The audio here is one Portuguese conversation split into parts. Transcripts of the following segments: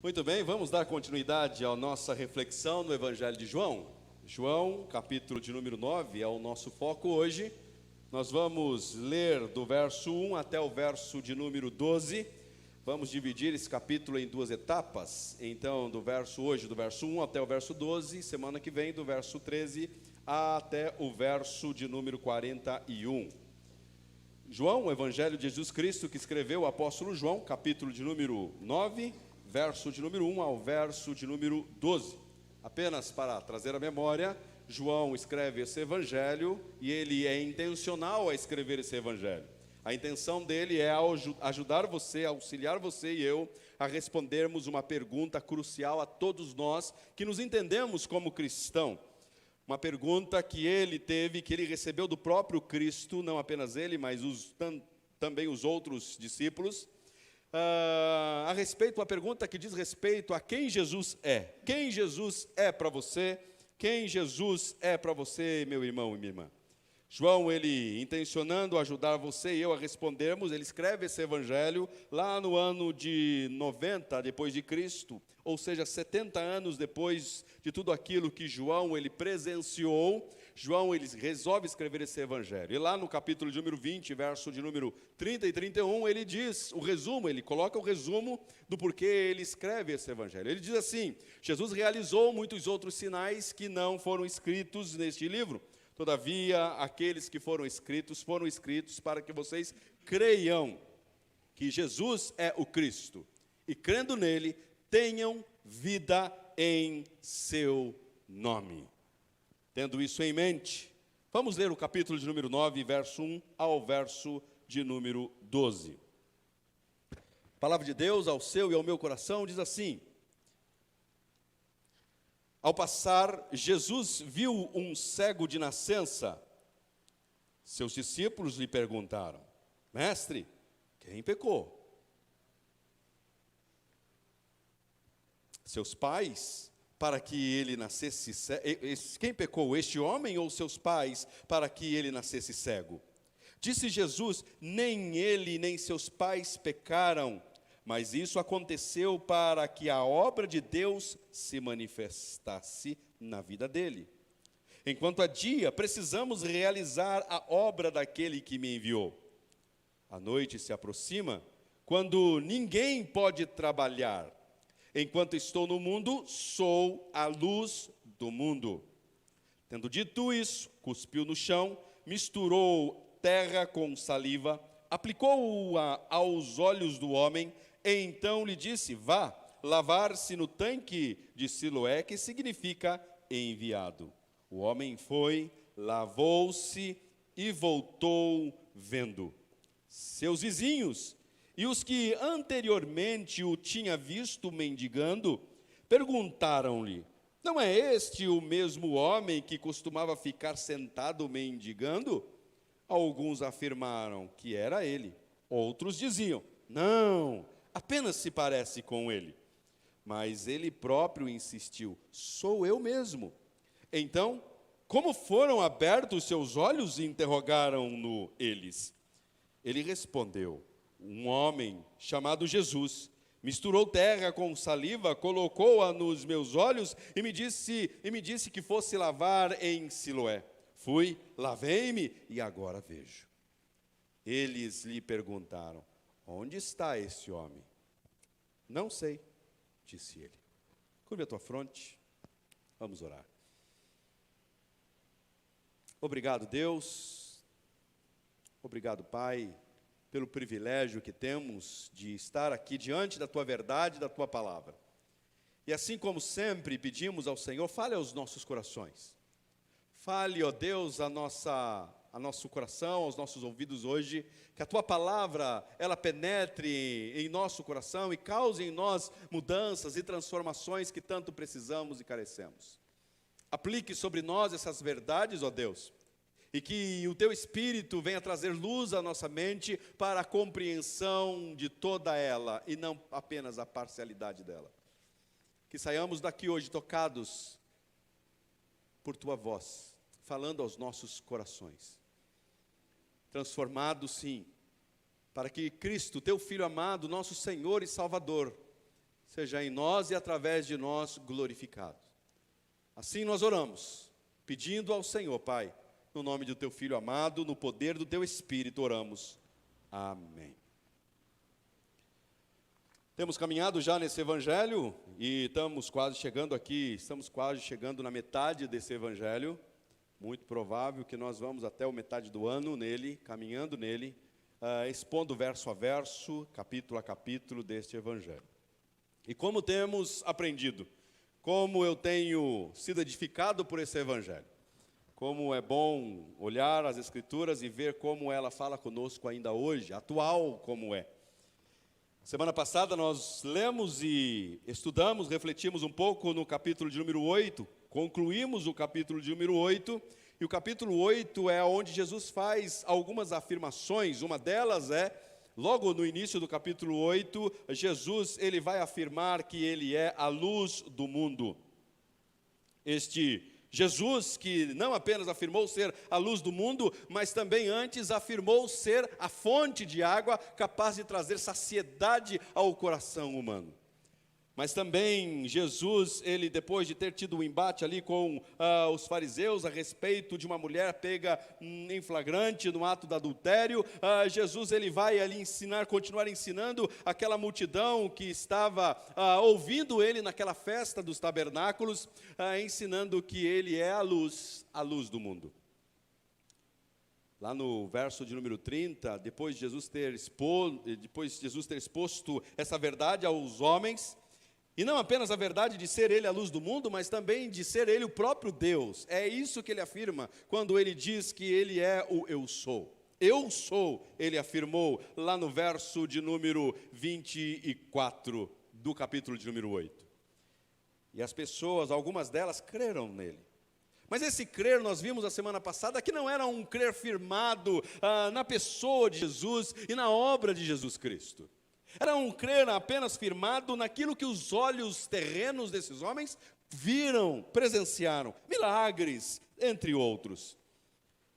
Muito bem, vamos dar continuidade à nossa reflexão no Evangelho de João. João, capítulo de número 9, é o nosso foco hoje. Nós vamos ler do verso 1 até o verso de número 12. Vamos dividir esse capítulo em duas etapas. Então, do verso 1 até o verso 12. Semana que vem, do verso 13 até o verso de número 41. João, o Evangelho de Jesus Cristo, que escreveu o apóstolo João, capítulo de número 9, verso de número 1 ao verso de número 12. Apenas para trazer a memória, João escreve esse evangelho e ele é intencional a escrever esse evangelho. A intenção dele é ajudar você, auxiliar você e eu a respondermos uma pergunta crucial a todos nós que nos entendemos como cristão. Uma pergunta que ele teve, que ele recebeu do próprio Cristo, não apenas ele, mas também os outros discípulos. A respeito, uma pergunta que diz respeito a quem Jesus é. Quem Jesus é para você? Quem Jesus é para você, meu irmão e minha irmã? João, ele intencionando ajudar você e eu a respondermos, ele escreve esse evangelho lá no ano de 90 depois de Cristo, ou seja, 70 anos depois de tudo aquilo que João ele presenciou. João ele resolve escrever esse evangelho. E lá no capítulo de número 20, verso de número 30 e 31, ele diz o resumo, ele coloca o resumo do porquê ele escreve esse evangelho. Ele diz assim: Jesus realizou muitos outros sinais que não foram escritos neste livro. Todavia, aqueles que foram escritos para que vocês creiam que Jesus é o Cristo. E crendo nele, tenham vida em seu nome. Tendo isso em mente, vamos ler o capítulo de número 9, verso 1 ao verso de número 12. A palavra de Deus ao seu e ao meu coração diz assim: Ao passar, Jesus viu um cego de nascença. Seus discípulos lhe perguntaram: Mestre, quem pecou? Seus pais, para que ele nascesse cego? Quem pecou, este homem ou seus pais, para que ele nascesse cego? Disse Jesus: nem ele nem seus pais pecaram, mas isso aconteceu para que a obra de Deus se manifestasse na vida dele. Enquanto há dia, precisamos realizar a obra daquele que me enviou. A noite se aproxima, quando ninguém pode trabalhar. Enquanto estou no mundo, sou a luz do mundo. Tendo dito isso, cuspiu no chão, misturou terra com saliva, aplicou-a aos olhos do homem, e então lhe disse: vá lavar-se no tanque de Siloé, que significa enviado. O homem foi, lavou-se e voltou vendo. Seus vizinhos e os que anteriormente o tinham visto mendigando, perguntaram-lhe: não é este o mesmo homem que costumava ficar sentado mendigando? Alguns afirmaram que era ele. Outros diziam: não, apenas se parece com ele. Mas ele próprio insistiu: sou eu mesmo. Então, como foram abertos seus olhos? Interrogaram-no eles. Ele respondeu: um homem chamado Jesus misturou terra com saliva, colocou-a nos meus olhos e me disse que fosse lavar em Siloé. Fui, lavei-me e agora vejo. Eles lhe perguntaram: onde está esse homem? Não sei, disse ele. Curve a tua fronte, vamos orar. Obrigado, Deus. Obrigado, Pai, pelo privilégio que temos de estar aqui diante da Tua verdade, da Tua palavra. E assim como sempre pedimos ao Senhor, fale aos nossos corações. Fale, ó Deus, a nosso coração, aos nossos ouvidos hoje, que a Tua palavra, ela penetre em nosso coração e cause em nós mudanças e transformações que tanto precisamos e carecemos. Aplique sobre nós essas verdades, ó Deus, e que o Teu Espírito venha trazer luz à nossa mente para a compreensão de toda ela e não apenas a parcialidade dela. Que saiamos daqui hoje tocados por Tua voz, falando aos nossos corações. Transformados, sim, para que Cristo, Teu Filho amado, nosso Senhor e Salvador, seja em nós e através de nós glorificado. Assim nós oramos, pedindo ao Senhor, Pai, no nome do Teu Filho amado, no poder do Teu Espírito, oramos. Amém. Temos caminhado já nesse Evangelho e estamos quase chegando na metade desse Evangelho. Muito provável que nós vamos até a metade do ano nele, caminhando nele, expondo verso a verso, capítulo a capítulo deste Evangelho. E como temos aprendido, como eu tenho sido edificado por esse Evangelho, como é bom olhar as Escrituras e ver como ela fala conosco ainda hoje, atual como é. Semana passada nós lemos e estudamos, refletimos um pouco no capítulo de número 8, concluímos o capítulo de número 8, e o capítulo 8 é onde Jesus faz algumas afirmações. Uma delas é, logo no início do capítulo 8, Jesus ele vai afirmar que ele é a luz do mundo. Este Jesus que não apenas afirmou ser a luz do mundo, mas também antes afirmou ser a fonte de água capaz de trazer saciedade ao coração humano. Mas também Jesus, ele depois de ter tido um embate ali com os fariseus a respeito de uma mulher pega em flagrante no ato do adultério, Jesus ele vai ali continuar ensinando aquela multidão que estava ouvindo ele naquela festa dos tabernáculos, ensinando que ele é a luz do mundo. Lá no verso de número 30, depois de Jesus ter exposto essa verdade aos homens, e não apenas a verdade de ser ele a luz do mundo, mas também de ser ele o próprio Deus. É isso que ele afirma quando ele diz que ele é o eu sou. Eu sou, ele afirmou lá no verso de número 24 do capítulo de número 8. E as pessoas, algumas delas, creram nele. Mas esse crer, nós vimos a semana passada, que não era um crer firmado na pessoa de Jesus e na obra de Jesus Cristo. Era um crer apenas firmado naquilo que os olhos terrenos desses homens viram, presenciaram, milagres, entre outros.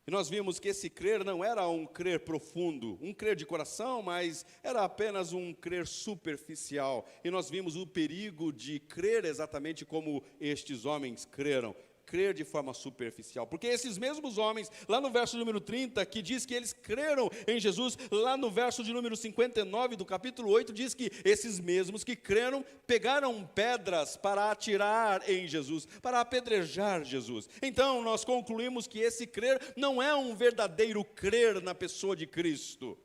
E nós vimos que esse crer não era um crer profundo, um crer de coração, mas era apenas um crer superficial. E nós vimos o perigo de crer exatamente como estes homens creram. Crer de forma superficial, porque esses mesmos homens, lá no verso número 30, que diz que eles creram em Jesus, lá no verso de número 59 do capítulo 8, diz que esses mesmos que creram, pegaram pedras para atirar em Jesus, para apedrejar Jesus. Então nós concluímos que esse crer não é um verdadeiro crer na pessoa de Cristo,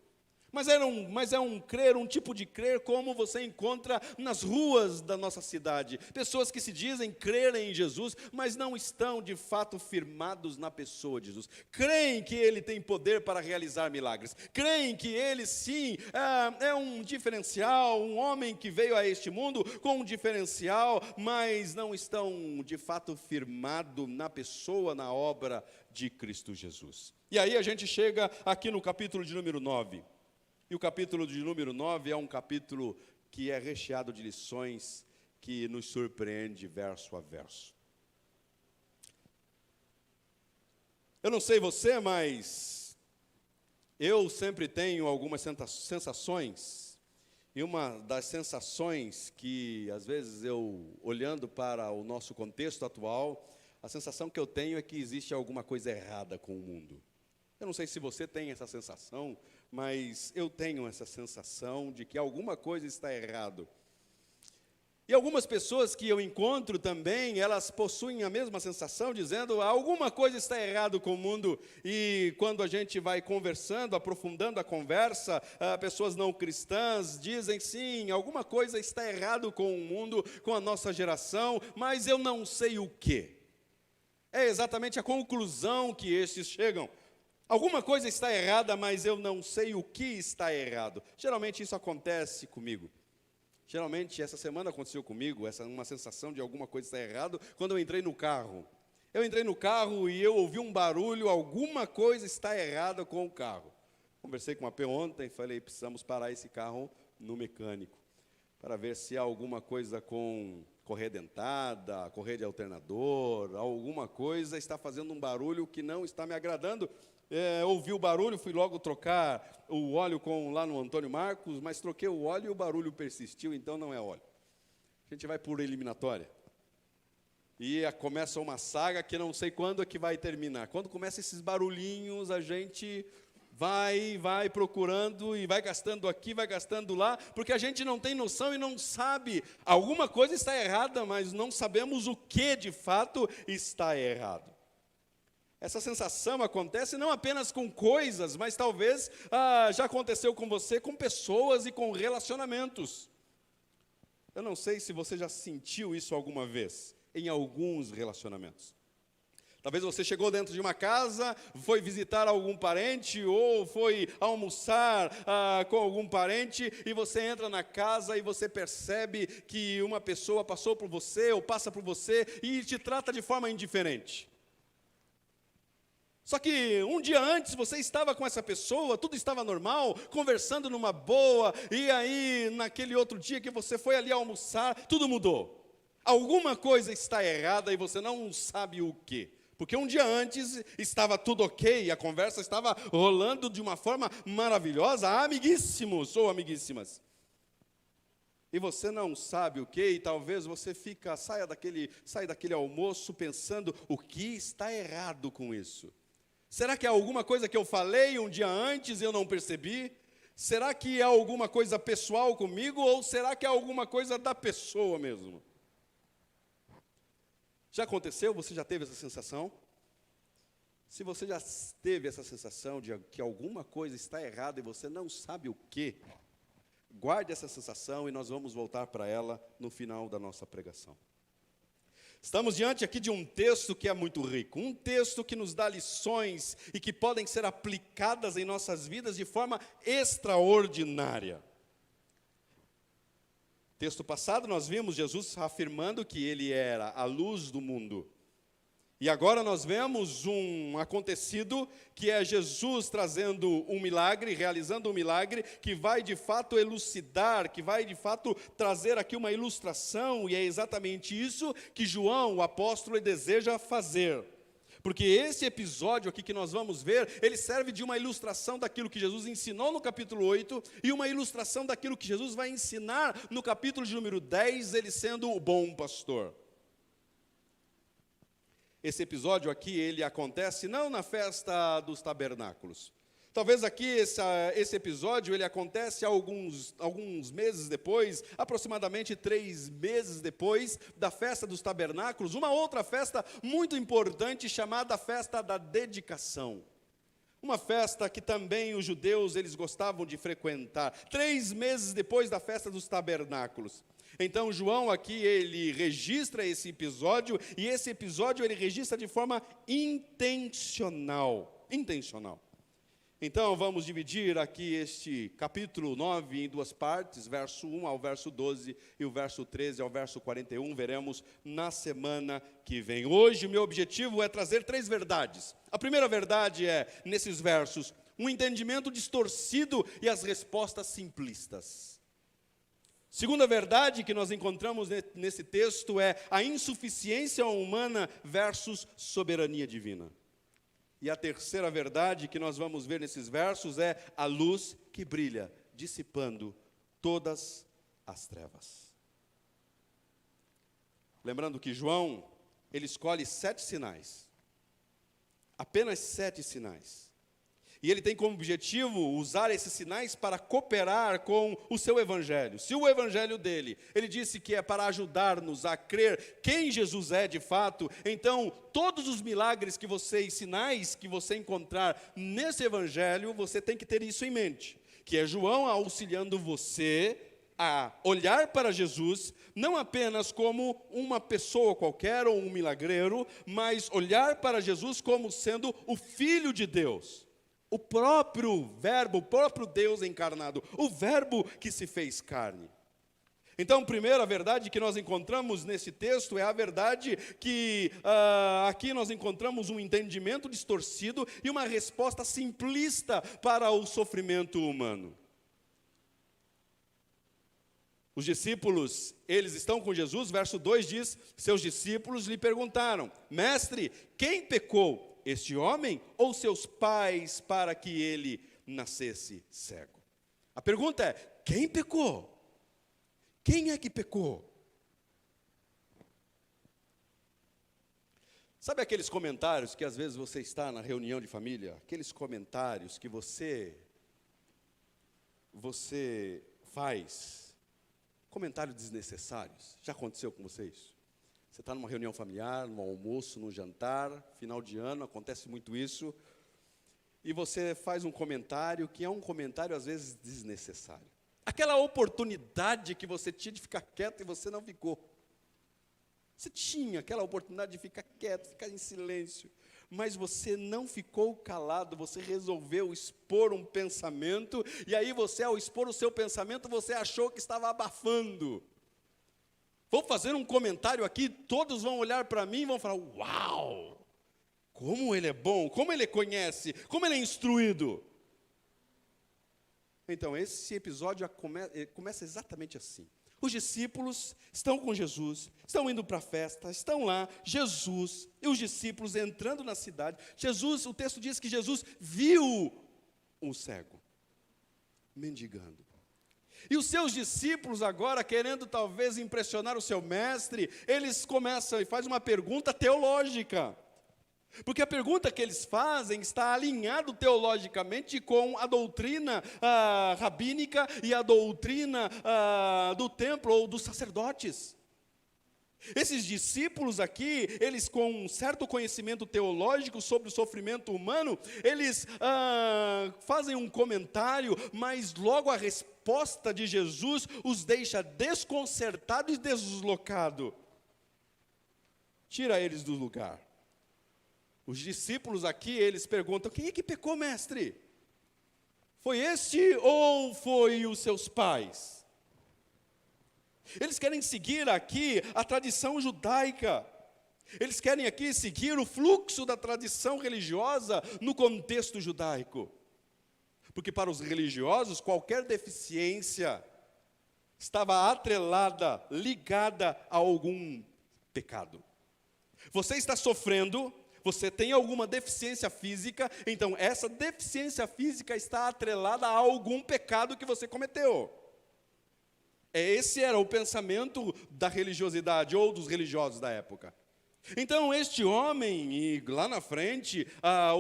mas é um crer, um tipo de crer como você encontra nas ruas da nossa cidade. Pessoas que se dizem crerem em Jesus, mas não estão de fato firmados na pessoa de Jesus. Creem que Ele tem poder para realizar milagres. Creem que Ele sim é um diferencial, um homem que veio a este mundo com um diferencial, mas não estão de fato firmados na pessoa, na obra de Cristo Jesus. E aí a gente chega aqui no capítulo de número 9. E o capítulo de número 9 é um capítulo que é recheado de lições que nos surpreende verso a verso. Eu não sei você, mas eu sempre tenho algumas sensações, e uma das sensações que, às vezes, eu, olhando para o nosso contexto atual, a sensação que eu tenho é que existe alguma coisa errada com o mundo. Eu não sei se você tem essa sensação, mas eu tenho essa sensação de que alguma coisa está errado. E algumas pessoas que eu encontro também, elas possuem a mesma sensação, dizendo alguma coisa está errado com o mundo. E quando a gente vai conversando, aprofundando a conversa, pessoas não cristãs dizem sim, alguma coisa está errado com o mundo, com a nossa geração, mas eu não sei o quê. É exatamente a conclusão que estes chegam. Alguma coisa está errada, mas eu não sei o que está errado. Geralmente isso acontece comigo. Geralmente essa semana aconteceu comigo, uma sensação de alguma coisa está errado, quando eu entrei no carro. Eu entrei no carro e eu ouvi um barulho, alguma coisa está errada com o carro. Conversei com a P ontem, falei, precisamos parar esse carro no mecânico, para ver se há alguma coisa com correia dentada, correia de alternador, alguma coisa está fazendo um barulho que não está me agradando. Ouvi o barulho, fui logo trocar o óleo lá no Antônio Marcos, mas troquei o óleo e o barulho persistiu, então não é óleo. A gente vai por eliminatória. E começa uma saga que não sei quando é que vai terminar. Quando começa esses barulhinhos, a gente vai procurando e vai gastando aqui, vai gastando lá, porque a gente não tem noção e não sabe. Alguma coisa está errada, mas não sabemos o que de fato está errado. Essa sensação acontece não apenas com coisas, mas talvez já aconteceu com você, com pessoas e com relacionamentos. Eu não sei se você já sentiu isso alguma vez, em alguns relacionamentos. Talvez você chegou dentro de uma casa, foi visitar algum parente ou foi almoçar com algum parente e você entra na casa e você percebe que uma pessoa passou por você ou passa por você e te trata de forma indiferente. Só que um dia antes você estava com essa pessoa, tudo estava normal, conversando numa boa, e aí naquele outro dia que você foi ali almoçar, tudo mudou. Alguma coisa está errada e você não sabe o quê. Porque um dia antes estava tudo ok, a conversa estava rolando de uma forma maravilhosa, amiguíssimos ou amiguíssimas. E você não sabe o que, e talvez você sai daquele almoço pensando, o que está errado com isso? Será que é alguma coisa que eu falei um dia antes e eu não percebi? Será que é alguma coisa pessoal comigo, ou será que é alguma coisa da pessoa mesmo? Já aconteceu? Você já teve essa sensação? Se você já teve essa sensação de que alguma coisa está errada e você não sabe o quê, guarde essa sensação e nós vamos voltar para ela no final da nossa pregação. Estamos diante aqui de um texto que é muito rico, um texto que nos dá lições e que podem ser aplicadas em nossas vidas de forma extraordinária. Texto passado nós vimos Jesus afirmando que ele era a luz do mundo. E agora nós vemos um acontecido que é Jesus trazendo um milagre, realizando um milagre que vai de fato elucidar, que vai de fato trazer aqui uma ilustração, e é exatamente isso que João, o apóstolo, deseja fazer. Porque esse episódio aqui que nós vamos ver, ele serve de uma ilustração daquilo que Jesus ensinou no capítulo 8 e uma ilustração daquilo que Jesus vai ensinar no capítulo de número 10, ele sendo o bom pastor. Esse episódio aqui, ele acontece não na festa dos tabernáculos. Talvez aqui esse episódio ele acontece alguns meses depois, aproximadamente 3 meses depois da festa dos tabernáculos, uma outra festa muito importante chamada festa da dedicação. Uma festa que também os judeus eles gostavam de frequentar, 3 meses depois da festa dos tabernáculos. Então João aqui ele registra esse episódio, e esse episódio ele registra de forma intencional. Então, vamos dividir aqui este capítulo 9 em 2 partes, verso 1 ao verso 12 e o verso 13 ao verso 41, veremos na semana que vem. Hoje, o meu objetivo é trazer 3 verdades. A primeira verdade é, nesses versos, um entendimento distorcido e as respostas simplistas. Segunda verdade que nós encontramos nesse texto é a insuficiência humana versus soberania divina. E a terceira verdade que nós vamos ver nesses versos é a luz que brilha, dissipando todas as trevas. Lembrando que João, ele escolhe 7 sinais. Apenas 7 sinais. E ele tem como objetivo usar esses sinais para cooperar com o seu evangelho. Se o evangelho dele, ele disse que é para ajudar-nos a crer quem Jesus é de fato, então todos os milagres sinais que você encontrar nesse evangelho, você tem que ter isso em mente. Que é João auxiliando você a olhar para Jesus, não apenas como uma pessoa qualquer ou um milagreiro, mas olhar para Jesus como sendo o Filho de Deus. O próprio Verbo, o próprio Deus encarnado, o Verbo que se fez carne. Então, a primeira verdade que nós encontramos nesse texto é a verdade que aqui nós encontramos um entendimento distorcido e uma resposta simplista para o sofrimento humano. Os discípulos, eles estão com Jesus, verso 2 diz, seus discípulos lhe perguntaram, mestre, quem pecou? Este homem ou seus pais para que ele nascesse cego? A pergunta é, quem pecou? Quem é que pecou? Sabe aqueles comentários que às vezes você está na reunião de família? Aqueles comentários que você faz, comentários desnecessários. Já aconteceu com vocês? Você está numa reunião familiar, num almoço, num jantar, final de ano, acontece muito isso. E você faz um comentário que é um comentário às vezes desnecessário. Aquela oportunidade que você tinha de ficar quieto e você não ficou. Você tinha aquela oportunidade de ficar quieto, ficar em silêncio, mas você não ficou calado, você resolveu expor um pensamento, e aí você, ao expor o seu pensamento, você achou que estava abafando. Vou fazer um comentário aqui, todos vão olhar para mim e vão falar, uau, como ele é bom, como ele conhece, como ele é instruído. Então, esse episódio começa exatamente assim. Os discípulos estão com Jesus, estão indo para a festa, estão lá, Jesus e os discípulos entrando na cidade. O texto diz que Jesus viu um cego, mendigando. E os seus discípulos agora, querendo talvez impressionar o seu mestre, eles começam e fazem uma pergunta teológica. Porque a pergunta que eles fazem está alinhado teologicamente com a doutrina rabínica e a doutrina do templo ou dos sacerdotes. Esses discípulos aqui, eles com um certo conhecimento teológico sobre o sofrimento humano, eles fazem um comentário, mas logo a resposta de Jesus os deixa desconcertado e deslocado. Tira eles do lugar. Os discípulos aqui, eles perguntam, quem é que pecou, mestre? Foi este ou foi os seus pais? Eles querem seguir aqui a tradição judaica. Eles querem aqui seguir o fluxo da tradição religiosa no contexto judaico. Porque para os religiosos, qualquer deficiência estava atrelada, ligada a algum pecado. Você está sofrendo, você tem alguma deficiência física, então essa deficiência física está atrelada a algum pecado que você cometeu. Esse era o pensamento da religiosidade ou dos religiosos da época. Então este homem, e lá na frente,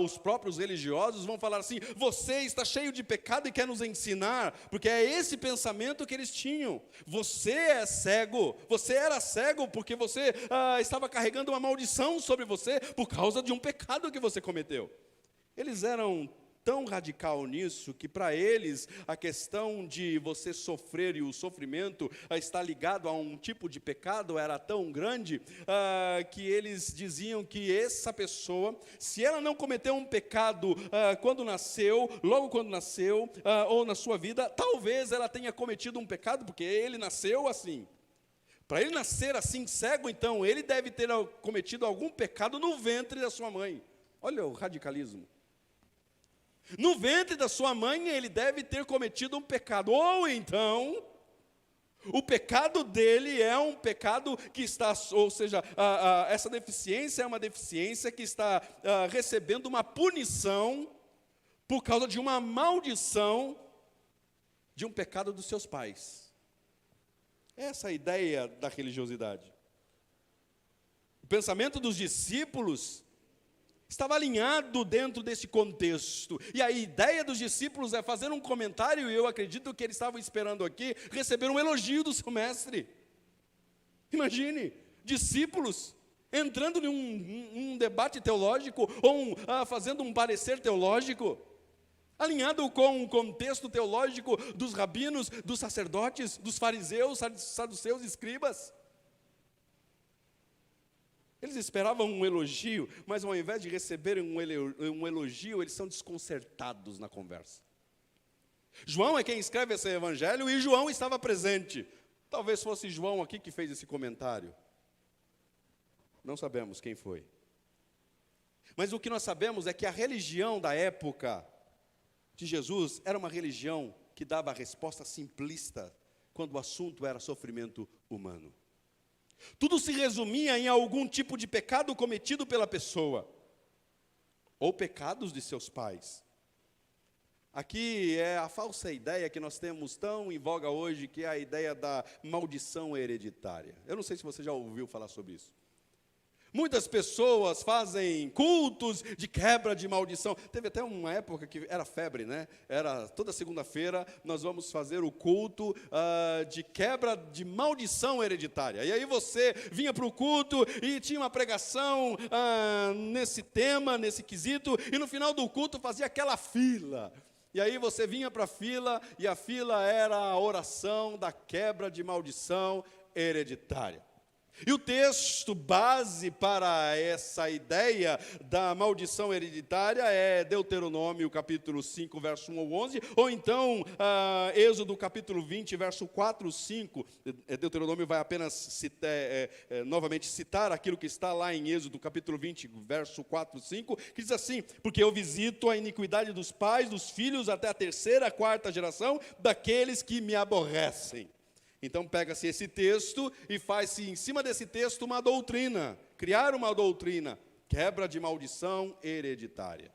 os próprios religiosos vão falar assim, você está cheio de pecado e quer nos ensinar, porque é esse pensamento que eles tinham. Você é cego, você era cego porque você estava carregando uma maldição sobre você por causa de um pecado que você cometeu. Eles eram tão radical nisso, que para eles a questão de você sofrer e o sofrimento estar ligado a um tipo de pecado era tão grande, que eles diziam que essa pessoa, se ela não cometeu um pecado quando nasceu, logo quando nasceu, ou na sua vida, talvez ela tenha cometido um pecado, porque ele nasceu assim. Para ele nascer assim cego, então, ele deve ter cometido algum pecado no ventre da sua mãe. Olha o radicalismo. No ventre da sua mãe, ele deve ter cometido um pecado. Ou então, o pecado dele é um pecado que está, ou seja, essa deficiência é uma deficiência que está recebendo uma punição por causa de uma maldição de um pecado dos seus pais. Essa é a ideia da religiosidade. O pensamento dos discípulos estava alinhado dentro desse contexto. E a ideia dos discípulos é fazer um comentário, e eu acredito que eles estavam esperando aqui receber um elogio do seu mestre. Imagine, discípulos entrando em um debate teológico, ou fazendo um parecer teológico, alinhado com o contexto teológico dos rabinos, dos sacerdotes, dos fariseus, saduceus e escribas. Eles esperavam um elogio, mas ao invés de receberem um elogio, eles são desconcertados na conversa. João é quem escreve esse evangelho e João estava presente. Talvez fosse João aqui que fez esse comentário. Não sabemos quem foi. Mas o que nós sabemos é que a religião da época de Jesus era uma religião que dava a resposta simplista quando o assunto era sofrimento humano. Tudo se resumia em algum tipo de pecado cometido pela pessoa, ou pecados de seus pais. Aqui é a falsa ideia que nós temos tão em voga hoje, que é a ideia da maldição hereditária. Eu não sei se você já ouviu falar sobre isso. Muitas pessoas fazem cultos de quebra de maldição. Teve até uma época que era febre, né? Era toda segunda-feira nós vamos fazer o culto de quebra de maldição hereditária. E aí você vinha para o culto e tinha uma pregação nesse tema, nesse quesito, e no final do culto fazia aquela fila. E aí você vinha para a fila, e a fila era a oração da quebra de maldição hereditária. E o texto base para essa ideia da maldição hereditária é Deuteronômio capítulo 5, verso 1 ao 11, ou então Êxodo capítulo 20, verso 4, 5. Deuteronômio vai apenas novamente citar aquilo que está lá em Êxodo capítulo 20, verso 4, 5, que diz assim: porque eu visito a iniquidade dos pais, dos filhos, até a terceira, quarta geração, daqueles que me aborrecem. Então pega-se esse texto e faz-se em cima desse texto uma doutrina, criar uma doutrina, quebra de maldição hereditária.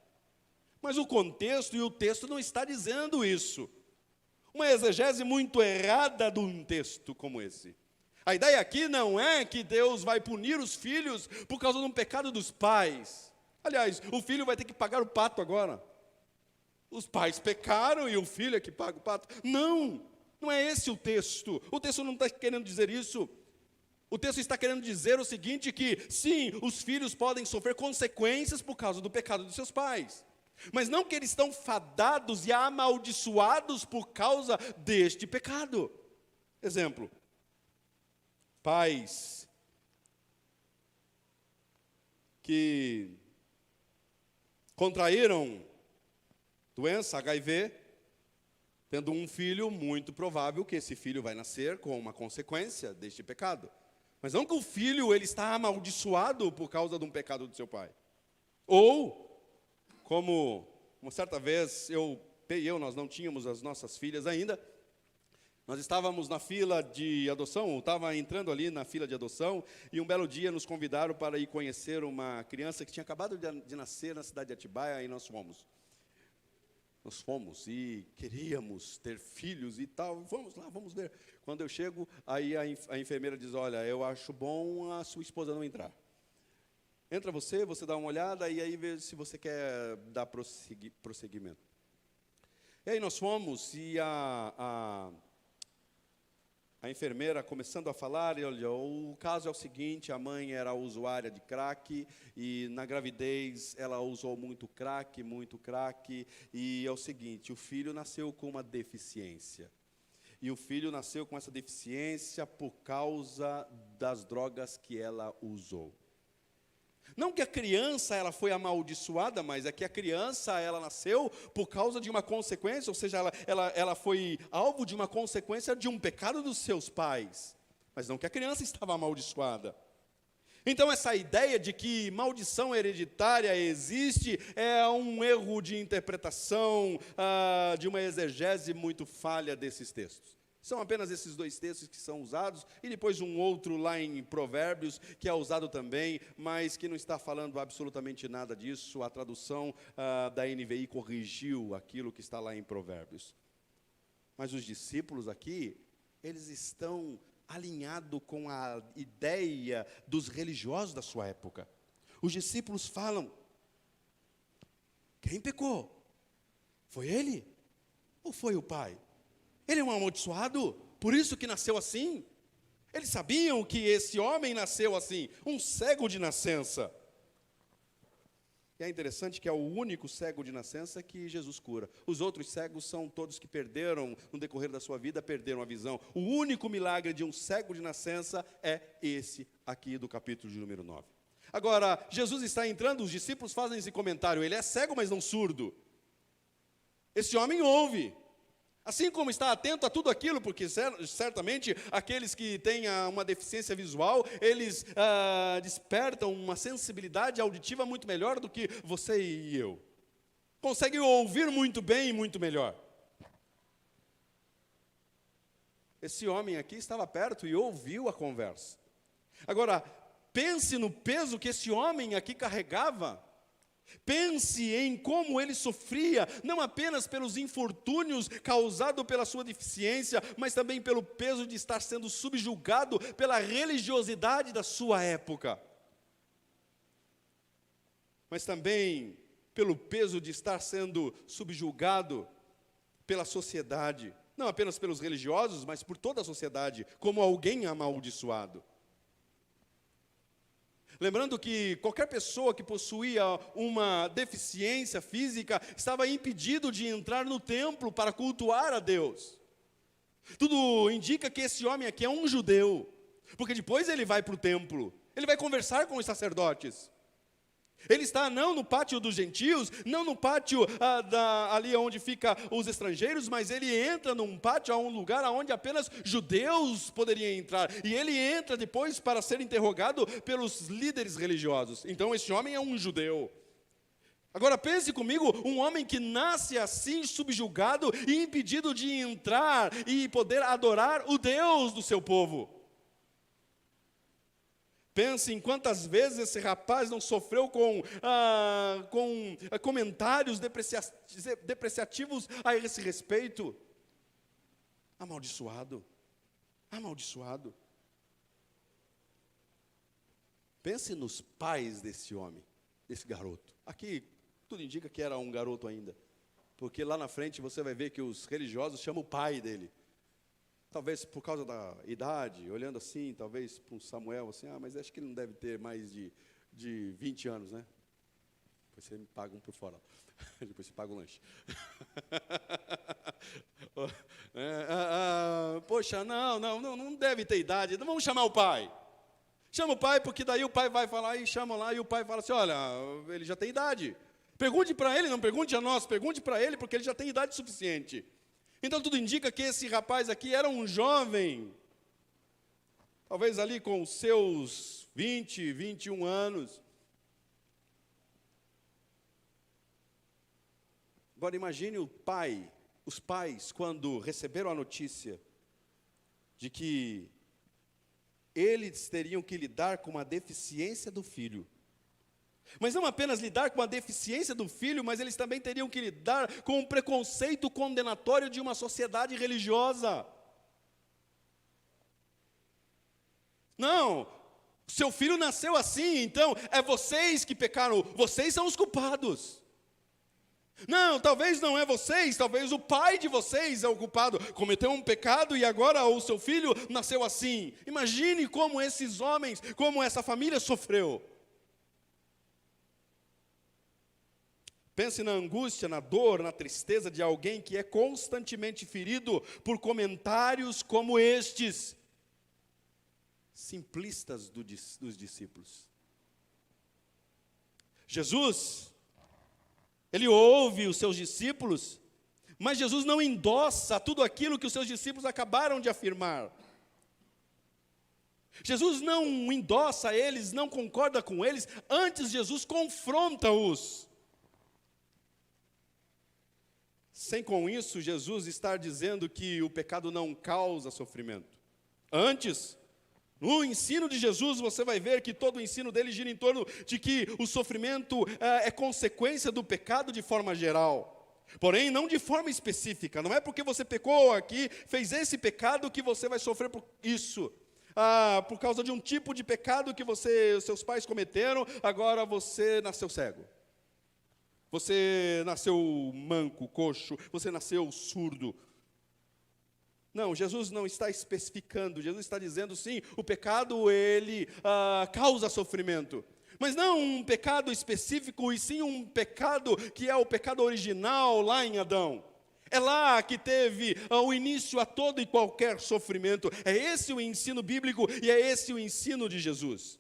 Mas o contexto e o texto não está dizendo isso. Uma exegese muito errada de um texto como esse. A ideia aqui não é que Deus vai punir os filhos por causa de um pecado dos pais. Aliás, o filho vai ter que pagar o pato agora. Os pais pecaram e o filho é que paga o pato. Não é esse o texto. O texto não está querendo dizer isso. O texto está querendo dizer o seguinte, que sim, os filhos podem sofrer consequências por causa do pecado dos seus pais. Mas não que eles estão fadados e amaldiçoados por causa deste pecado. Exemplo, pais que contraíram doença HIV, tendo um filho, muito provável que esse filho vai nascer com uma consequência deste pecado. Mas não que o filho ele está amaldiçoado por causa de um pecado do seu pai. Ou, como uma certa vez nós não tínhamos as nossas filhas ainda, nós estávamos na fila de adoção, estava entrando ali na fila de adoção, e um belo dia nos convidaram para ir conhecer uma criança que tinha acabado de nascer na cidade de Atibaia, e nós fomos. Nós fomos e queríamos ter filhos e tal, vamos lá, vamos ver. Quando eu chego, aí a enfermeira diz: olha, eu acho bom a sua esposa não entrar. Entra você dá uma olhada e aí vê se você quer dar prosseguimento. E aí nós fomos e a enfermeira começando a falar, e olha, o caso é o seguinte: a mãe era usuária de crack, e na gravidez ela usou muito crack, e é o seguinte, o filho nasceu com uma deficiência. E o filho nasceu com essa deficiência por causa das drogas que ela usou. Não que a criança ela foi amaldiçoada, mas é que a criança ela nasceu por causa de uma consequência, ou seja, ela foi alvo de uma consequência de um pecado dos seus pais. Mas não que a criança estava amaldiçoada. Então essa ideia de que maldição hereditária existe é um erro de interpretação, de uma exegese muito falha desses textos. São apenas esses dois textos que são usados, e depois um outro lá em Provérbios, que é usado também, mas que não está falando absolutamente nada disso. A tradução da NVI corrigiu aquilo que está lá em Provérbios. Mas os discípulos aqui, eles estão alinhados com a ideia dos religiosos da sua época. Os discípulos falam: quem pecou? Foi ele? Ou foi o pai? Ele é um amaldiçoado, por isso que nasceu assim. Eles sabiam que esse homem nasceu assim, um cego de nascença. E é interessante que é o único cego de nascença que Jesus cura. Os outros cegos são todos que perderam, no decorrer da sua vida, perderam a visão. O único milagre de um cego de nascença é esse aqui do capítulo de número 9. Agora, Jesus está entrando, os discípulos fazem esse comentário: ele é cego, mas não surdo. Esse homem ouve. Assim como está atento a tudo aquilo, porque certamente aqueles que têm uma deficiência visual, eles despertam uma sensibilidade auditiva muito melhor do que você e eu. Conseguem ouvir muito bem e muito melhor. Esse homem aqui estava perto e ouviu a conversa. Agora, pense no peso que esse homem aqui carregava. Pense em como ele sofria, não apenas pelos infortúnios causados pela sua deficiência, mas também pelo peso de estar sendo subjugado pela religiosidade da sua época. mas também pelo peso de estar sendo subjugado pela sociedade, não apenas pelos religiosos, mas por toda a sociedade, como alguém amaldiçoado. Lembrando que qualquer pessoa que possuía uma deficiência física estava impedido de entrar no templo para cultuar a Deus. Tudo indica que esse homem aqui é um judeu, porque depois ele vai para o templo, ele vai conversar com os sacerdotes. Ele está não no pátio dos gentios, não no pátio ali onde ficam os estrangeiros, mas ele entra num pátio, um lugar onde apenas judeus poderiam entrar. E ele entra depois para ser interrogado pelos líderes religiosos. Então esse homem é um judeu. Agora pense comigo, um homem que nasce assim, subjugado e impedido de entrar e poder adorar o Deus do seu povo. Pense em quantas vezes esse rapaz não sofreu com comentários depreciativos a esse respeito. Amaldiçoado. Amaldiçoado. Pense nos pais desse homem, desse garoto. Aqui tudo indica que era um garoto ainda, porque lá na frente você vai ver que os religiosos chamam o pai dele. Talvez por causa da idade, olhando assim, talvez para um Samuel, assim, mas acho que ele não deve ter mais de 20 anos, né? Depois você me paga um por fora. Depois você paga o lanche. Poxa, não deve ter idade, então vamos chamar o pai. Chama o pai, porque daí o pai vai falar e chama lá, e o pai fala assim, olha, ele já tem idade. Pergunte para ele, não pergunte a nós, pergunte para ele, porque ele já tem idade suficiente. Então tudo indica que esse rapaz aqui era um jovem, talvez ali com seus 20, 21 anos. Agora imagine os pais, quando receberam a notícia de que eles teriam que lidar com uma deficiência do filho. Mas não apenas lidar com a deficiência do filho, mas eles também teriam que lidar com o preconceito condenatório de uma sociedade religiosa. Não, seu filho nasceu assim, então é vocês que pecaram, vocês são os culpados. Não, talvez não é vocês, talvez o pai de vocês é o culpado, cometeu um pecado e agora o seu filho nasceu assim. Imagine como esses homens, como essa família sofreu. Pense na angústia, na dor, na tristeza de alguém que é constantemente ferido por comentários como estes, simplistas dos discípulos. Jesus, ele ouve os seus discípulos, mas Jesus não endossa tudo aquilo que os seus discípulos acabaram de afirmar. Jesus não endossa eles, não concorda com eles, antes Jesus confronta-os. Sem com isso, Jesus estar dizendo que o pecado não causa sofrimento. Antes, no ensino de Jesus, você vai ver que todo o ensino dele gira em torno de que o sofrimento é consequência do pecado de forma geral. Porém, não de forma específica. Não é porque você pecou aqui, fez esse pecado, que você vai sofrer por isso. Por causa de um tipo de pecado que seus pais cometeram, agora você nasceu cego. Você nasceu manco, coxo, você nasceu surdo. Não, Jesus não está especificando, Jesus está dizendo sim, o pecado ele causa sofrimento. Mas não um pecado específico, e sim um pecado que é o pecado original lá em Adão. É lá que teve o início a todo e qualquer sofrimento. É esse o ensino bíblico e é esse o ensino de Jesus.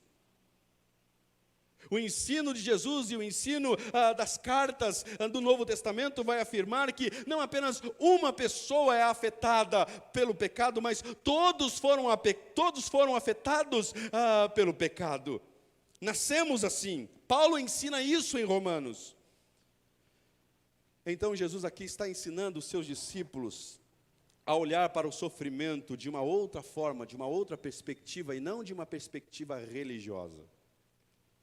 O ensino de Jesus e o ensino das cartas do Novo Testamento vai afirmar que não apenas uma pessoa é afetada pelo pecado, mas todos foram afetados pelo pecado. Nascemos assim. Paulo ensina isso em Romanos. Então Jesus aqui está ensinando os seus discípulos a olhar para o sofrimento de uma outra forma, de uma outra perspectiva, e não de uma perspectiva religiosa.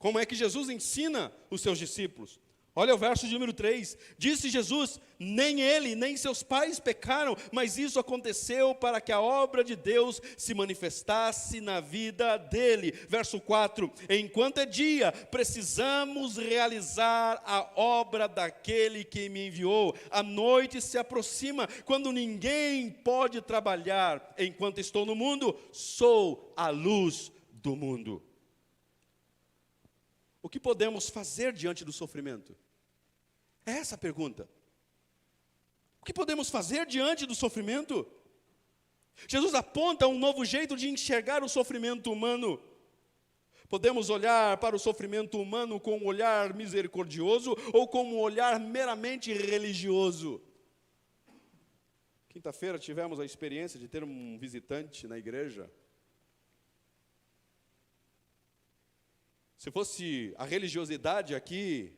Como é que Jesus ensina os seus discípulos? Olha o verso de número 3. Disse Jesus: nem ele, nem seus pais pecaram, mas isso aconteceu para que a obra de Deus se manifestasse na vida dele. Verso 4. Enquanto é dia, precisamos realizar a obra daquele que me enviou. A noite se aproxima, quando ninguém pode trabalhar. Enquanto estou no mundo, sou a luz do mundo. O que podemos fazer diante do sofrimento? É essa a pergunta. O que podemos fazer diante do sofrimento? Jesus aponta um novo jeito de enxergar o sofrimento humano. Podemos olhar para o sofrimento humano com um olhar misericordioso ou com um olhar meramente religioso. Quinta-feira tivemos a experiência de ter um visitante na igreja. Se fosse a religiosidade aqui,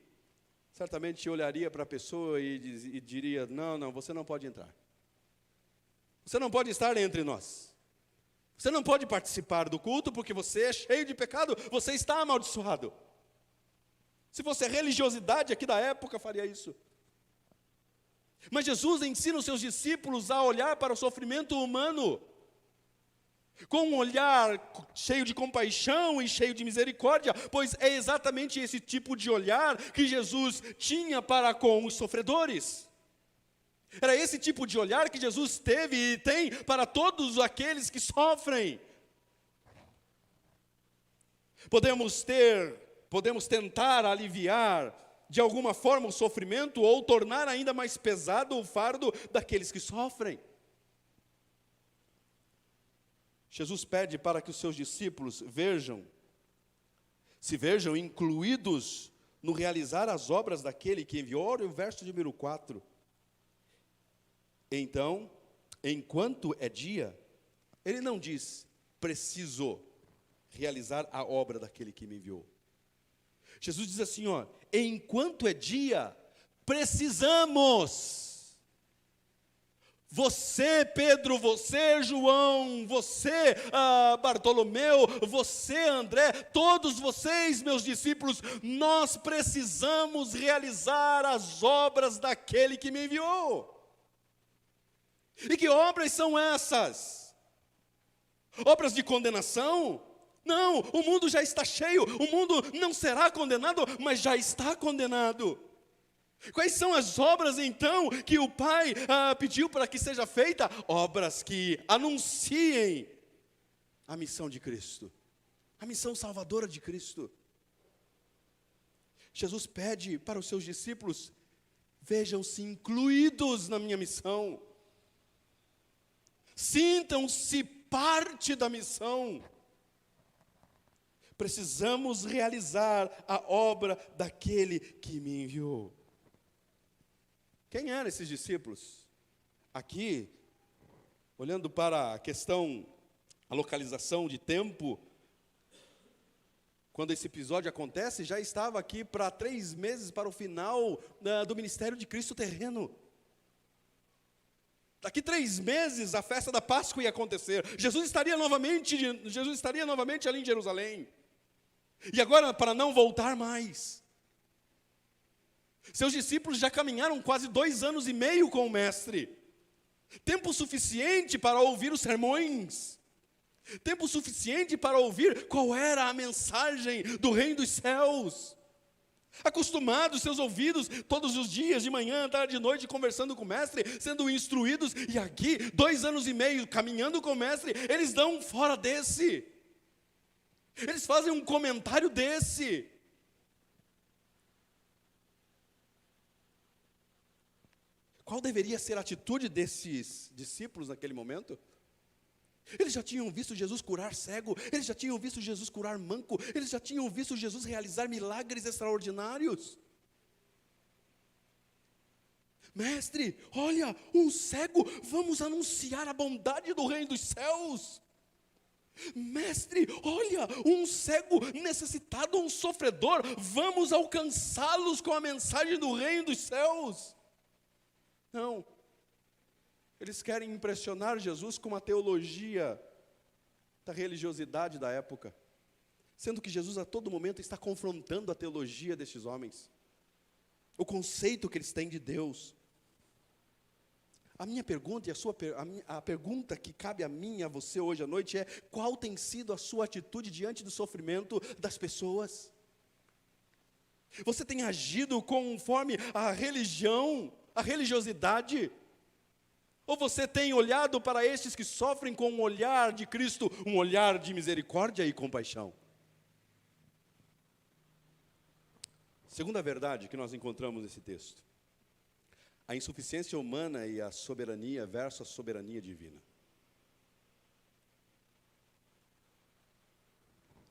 certamente eu olharia para a pessoa e diria: não, você não pode entrar. Você não pode estar entre nós. Você não pode participar do culto porque você é cheio de pecado, você está amaldiçoado. Se fosse a religiosidade aqui da época, faria isso. Mas Jesus ensina os seus discípulos a olhar para o sofrimento humano com um olhar cheio de compaixão e cheio de misericórdia, pois é exatamente esse tipo de olhar que Jesus tinha para com os sofredores. Era esse tipo de olhar que Jesus teve e tem para todos aqueles que sofrem. Podemos tentar aliviar de alguma forma o sofrimento ou tornar ainda mais pesado o fardo daqueles que sofrem. Jesus pede para que os seus discípulos se vejam incluídos no realizar as obras daquele que enviou. Olha o verso de número 4. Então, enquanto é dia, ele não diz: preciso realizar a obra daquele que me enviou. Jesus diz assim, enquanto é dia, precisamos. Você, Pedro, você, João, você, Bartolomeu, você, André, todos vocês, meus discípulos, nós precisamos realizar as obras daquele que me enviou. E que obras são essas? Obras de condenação? Não, o mundo já está cheio, o mundo não será condenado, mas já está condenado. Quais são as obras, então, que o Pai pediu para que seja feita? Obras que anunciem a missão de Cristo, a missão salvadora de Cristo. Jesus pede para os seus discípulos: vejam-se incluídos na minha missão. Sintam-se parte da missão. Precisamos realizar a obra daquele que me enviou. Quem eram esses discípulos? Aqui, olhando para a questão, a localização de tempo, quando esse episódio acontece, já estava aqui para 3 meses para o final do ministério de Cristo terreno. Daqui 3 meses, a festa da Páscoa ia acontecer. Jesus estaria novamente ali em Jerusalém. E agora, para não voltar mais. Seus discípulos já caminharam quase 2 anos e meio com o Mestre. Tempo suficiente para ouvir os sermões. Tempo suficiente para ouvir qual era a mensagem do Reino dos Céus. Acostumados seus ouvidos todos os dias, de manhã, tarde e noite, conversando com o Mestre, sendo instruídos. E aqui, 2 anos e meio, caminhando com o Mestre, eles dão um fora desse. Eles fazem um comentário desse. Qual deveria ser a atitude desses discípulos naquele momento? Eles já tinham visto Jesus curar cego, eles já tinham visto Jesus curar manco, eles já tinham visto Jesus realizar milagres extraordinários. Mestre, olha, um cego, vamos anunciar a bondade do reino dos céus. Mestre, olha, um cego necessitado, um sofredor, vamos alcançá-los com a mensagem do reino dos céus. Não, eles querem impressionar Jesus com uma teologia da religiosidade da época, sendo que Jesus a todo momento está confrontando a teologia destes homens. o conceito que eles têm de Deus. A minha pergunta e a pergunta que cabe a mim e a você hoje à noite é: qual tem sido a sua atitude diante do sofrimento das pessoas? Você tem agido conforme a religião, a religiosidade? Ou você tem olhado para estes que sofrem com um olhar de Cristo, um olhar de misericórdia e compaixão? Segunda verdade que nós encontramos nesse texto: a insuficiência humana e a soberania versus a soberania divina.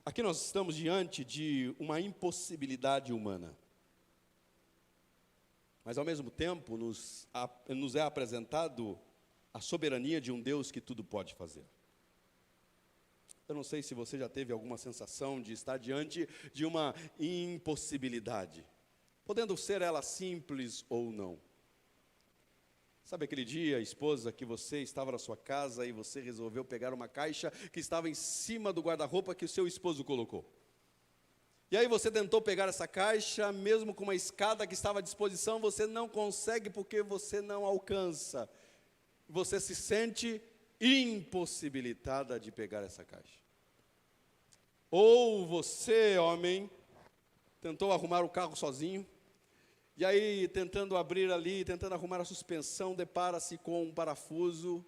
Aqui nós estamos diante de uma impossibilidade humana. Mas ao mesmo tempo nos é apresentado a soberania de um Deus que tudo pode fazer. Eu não sei se você já teve alguma sensação de estar diante de uma impossibilidade, podendo ser ela simples ou não. Sabe aquele dia, esposa, que você estava na sua casa e você resolveu pegar uma caixa que estava em cima do guarda-roupa que o seu esposo colocou? E aí você tentou pegar essa caixa, mesmo com uma escada que estava à disposição, você não consegue porque você não alcança. Você se sente impossibilitada de pegar essa caixa. Ou você, homem, tentou arrumar o carro sozinho, e aí tentando abrir ali, tentando arrumar a suspensão, depara-se com um parafuso,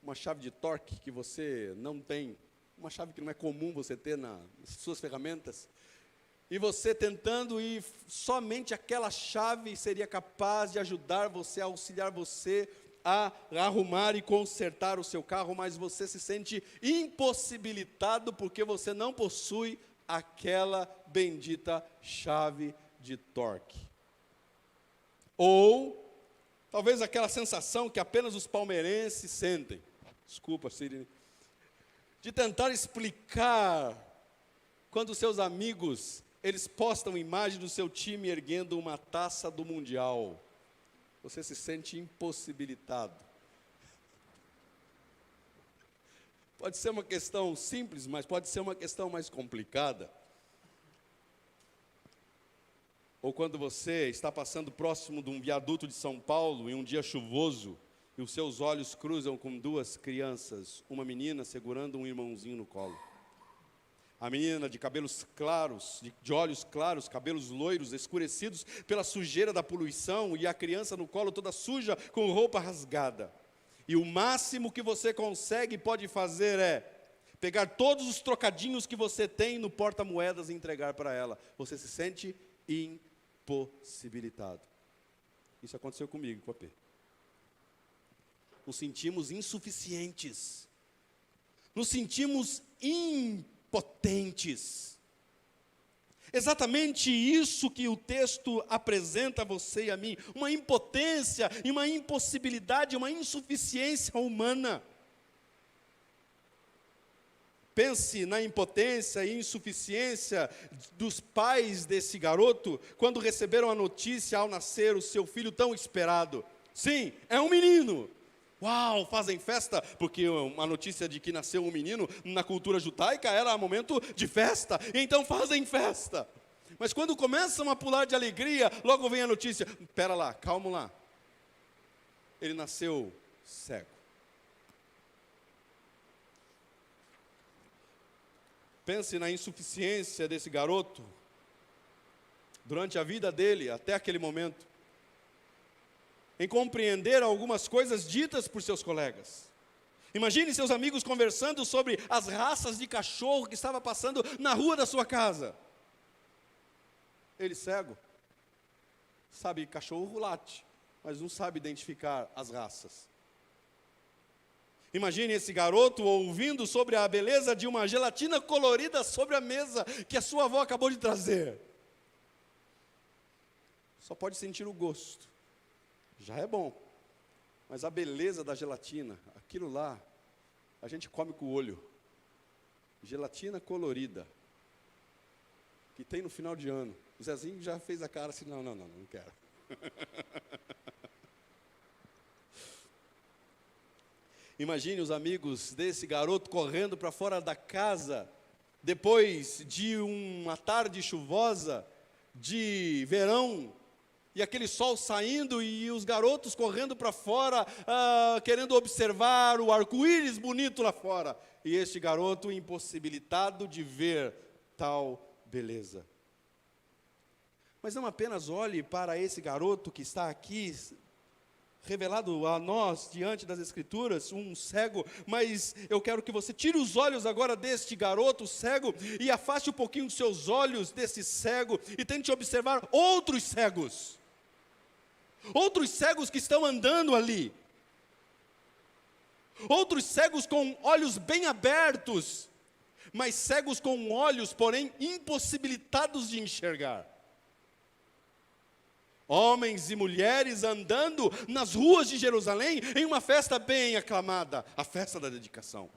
uma chave de torque que você não tem, uma chave que não é comum você ter nas suas ferramentas, e você tentando, e somente aquela chave seria capaz de ajudar você, auxiliar você a arrumar e consertar o seu carro, mas você se sente impossibilitado porque você não possui aquela bendita chave de torque. Ou talvez aquela sensação que apenas os palmeirenses sentem, desculpa, Siri, de tentar explicar quando seus amigos, eles postam imagem do seu time erguendo uma taça do Mundial. Você se sente impossibilitado. Pode ser uma questão simples, mas pode ser uma questão mais complicada. Ou quando você está passando próximo de um viaduto de São Paulo, em um dia chuvoso, e os seus olhos cruzam com duas crianças, uma menina segurando um irmãozinho no colo. A menina de cabelos claros, de olhos claros, cabelos loiros, escurecidos pela sujeira da poluição, e a criança no colo toda suja, com roupa rasgada. E o máximo que você consegue e pode fazer é pegar todos os trocadinhos que você tem no porta-moedas e entregar para ela. Você se sente impossibilitado. Isso aconteceu comigo, com a P. Nos sentimos insuficientes. Nos sentimos impotentes. Exatamente isso que o texto apresenta a você e a mim, uma impotência e uma impossibilidade, uma insuficiência humana. Pense na impotência e insuficiência dos pais desse garoto, quando receberam a notícia ao nascer o seu filho tão esperado. Sim, é um menino. Uau, fazem festa, porque a notícia de que nasceu um menino, na cultura judaica, era momento de festa, então fazem festa. Mas quando começam a pular de alegria, logo vem a notícia: espera lá, calma lá, ele nasceu cego. Pense na insuficiência desse garoto, durante a vida dele, até aquele momento, em compreender algumas coisas ditas por seus colegas. Imagine seus amigos conversando sobre as raças de cachorro que estava passando na rua da sua casa. Ele cego, sabe cachorro late, mas não sabe identificar as raças. Imagine esse garoto ouvindo sobre a beleza de uma gelatina colorida sobre a mesa que a sua avó acabou de trazer. Só pode sentir o gosto. Já é bom, mas a beleza da gelatina, aquilo lá, a gente come com o olho. Gelatina colorida, que tem no final de ano. O Zezinho já fez a cara assim: não quero. Imagine os amigos desse garoto correndo para fora da casa, depois de uma tarde chuvosa, de verão, e aquele sol saindo e os garotos correndo para fora, querendo observar o arco-íris bonito lá fora. E este garoto impossibilitado de ver tal beleza. Mas não apenas olhe para esse garoto que está aqui, revelado a nós diante das Escrituras, um cego, mas eu quero que você tire os olhos agora deste garoto cego e afaste um pouquinho os seus olhos desse cego e tente observar outros cegos que estão andando ali, outros cegos com olhos bem abertos, mas cegos com olhos, porém, impossibilitados de enxergar. Homens e mulheres andando nas ruas de Jerusalém em uma festa bem aclamada, a festa da dedicação.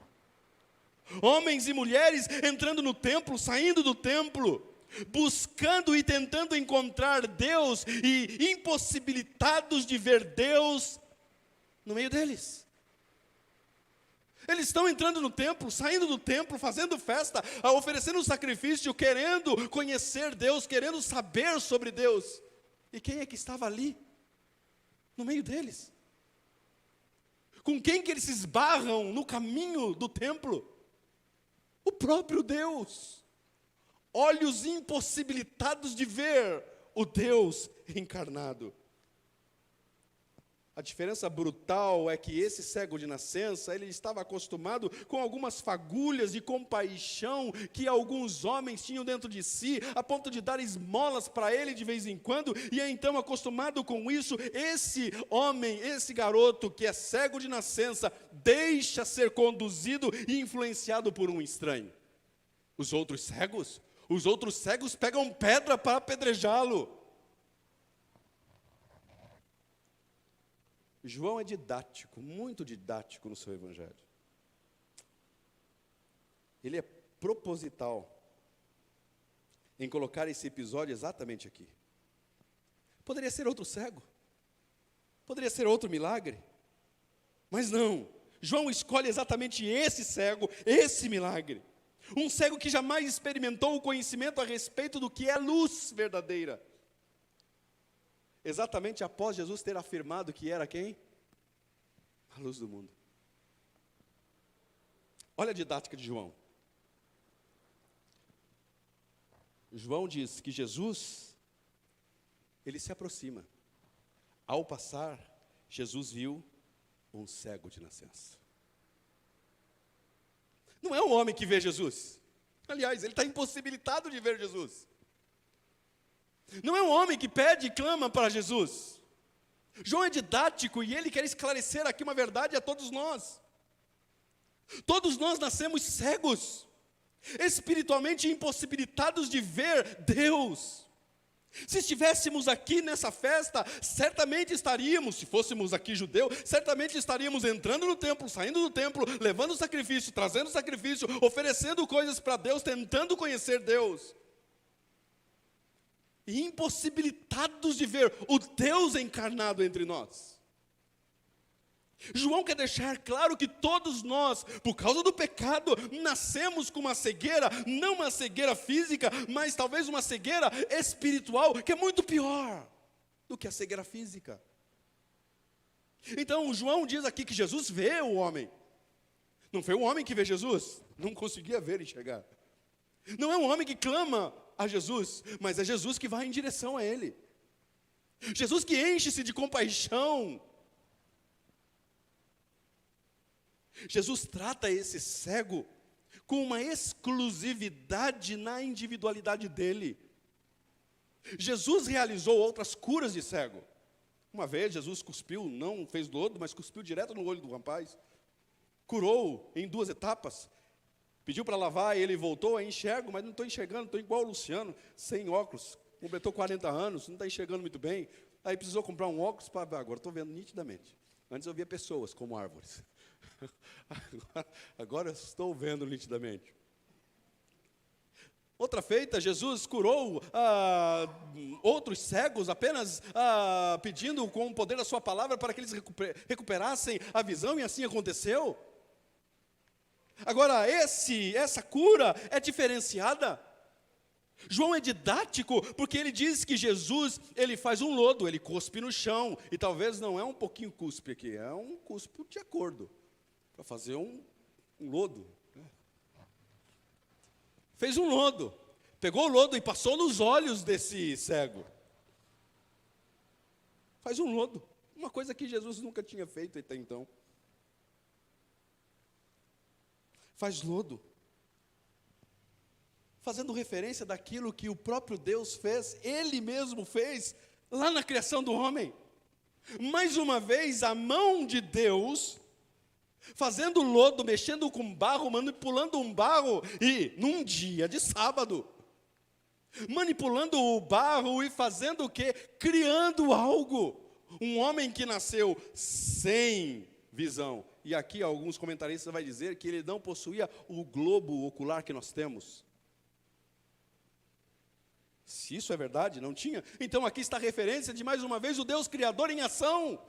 Homens e mulheres entrando no templo, saindo do templo, buscando e tentando encontrar Deus e impossibilitados de ver Deus no meio deles. Eles estão entrando no templo, saindo do templo, fazendo festa, oferecendo sacrifício, querendo conhecer Deus, querendo saber sobre Deus. E quem é que estava ali, no meio deles? Com quem que eles se esbarram no caminho do templo? O próprio Deus. Olhos impossibilitados de ver o Deus encarnado. A diferença brutal é que esse cego de nascença, ele estava acostumado com algumas fagulhas de compaixão que alguns homens tinham dentro de si, a ponto de dar esmolas para ele de vez em quando, e é então acostumado com isso, esse homem, esse garoto que é cego de nascença, deixa ser conduzido e influenciado por um estranho. Os outros cegos pegam pedra para apedrejá-lo. João é didático, muito didático no seu evangelho. Ele é proposital em colocar esse episódio exatamente aqui. Poderia ser outro cego, poderia ser outro milagre, mas não. João escolhe exatamente esse cego, esse milagre. Um cego que jamais experimentou o conhecimento a respeito do que é luz verdadeira. Exatamente após Jesus ter afirmado que era quem? A luz do mundo. Olha a didática de João. João diz que Jesus, ele se aproxima. Ao passar, Jesus viu um cego de nascença. Não é um homem que vê Jesus. Aliás, ele está impossibilitado de ver Jesus. Não é um homem que pede e clama para Jesus. João é didático e ele quer esclarecer aqui uma verdade a todos nós. Todos nós nascemos cegos, espiritualmente impossibilitados de ver Deus. Se estivéssemos aqui nessa festa, certamente estaríamos, se fôssemos aqui judeu, certamente estaríamos entrando no templo, saindo do templo, levando sacrifício, trazendo sacrifício, oferecendo coisas para Deus, tentando conhecer Deus. E impossibilitados de ver o Deus encarnado entre nós. João quer deixar claro que todos nós, por causa do pecado, nascemos com uma cegueira, não uma cegueira física, mas talvez uma cegueira espiritual, que é muito pior do que a cegueira física. Então, João diz aqui que Jesus vê o homem. Não foi o homem que vê Jesus, não conseguia ver e enxergar. Não é um homem que clama a Jesus, mas é Jesus que vai em direção a ele. Jesus que enche-se de compaixão. Jesus trata esse cego com uma exclusividade na individualidade dele. Jesus realizou outras curas de cego. Uma vez Jesus cuspiu, não fez lodo, mas cuspiu direto no olho do rapaz. Curou em 2 etapas. Pediu para lavar e ele voltou, aí enxergo, mas não estou enxergando, estou igual o Luciano, sem óculos, completou 40 anos, não está enxergando muito bem. Aí precisou comprar um óculos para ver, agora estou vendo nitidamente. Antes eu via pessoas como árvores. Agora eu estou vendo nitidamente. Outra feita, Jesus curou outros cegos, apenas pedindo com o poder da sua palavra para que eles recuperassem a visão, e assim aconteceu. Agora, essa cura é diferenciada. João é didático porque ele diz que Jesus, ele faz um lodo, ele cuspe no chão, e talvez não é um pouquinho cuspe aqui, é um cuspe de acordo, para fazer um lodo. Fez um lodo, pegou o lodo e passou nos olhos desse cego. Faz um lodo, uma coisa que Jesus nunca tinha feito até então. Faz lodo, fazendo referência daquilo que o próprio Deus fez, Ele mesmo fez, lá na criação do homem. Mais uma vez, a mão de Deus, fazendo lodo, mexendo com barro, manipulando um barro, e num dia de sábado, manipulando o barro e fazendo o quê? Criando algo. Um homem que nasceu sem visão. E aqui alguns comentaristas vão dizer que ele não possuía o globo ocular que nós temos. Se isso é verdade, não tinha. Então aqui está a referência de, mais uma vez, o Deus Criador em ação.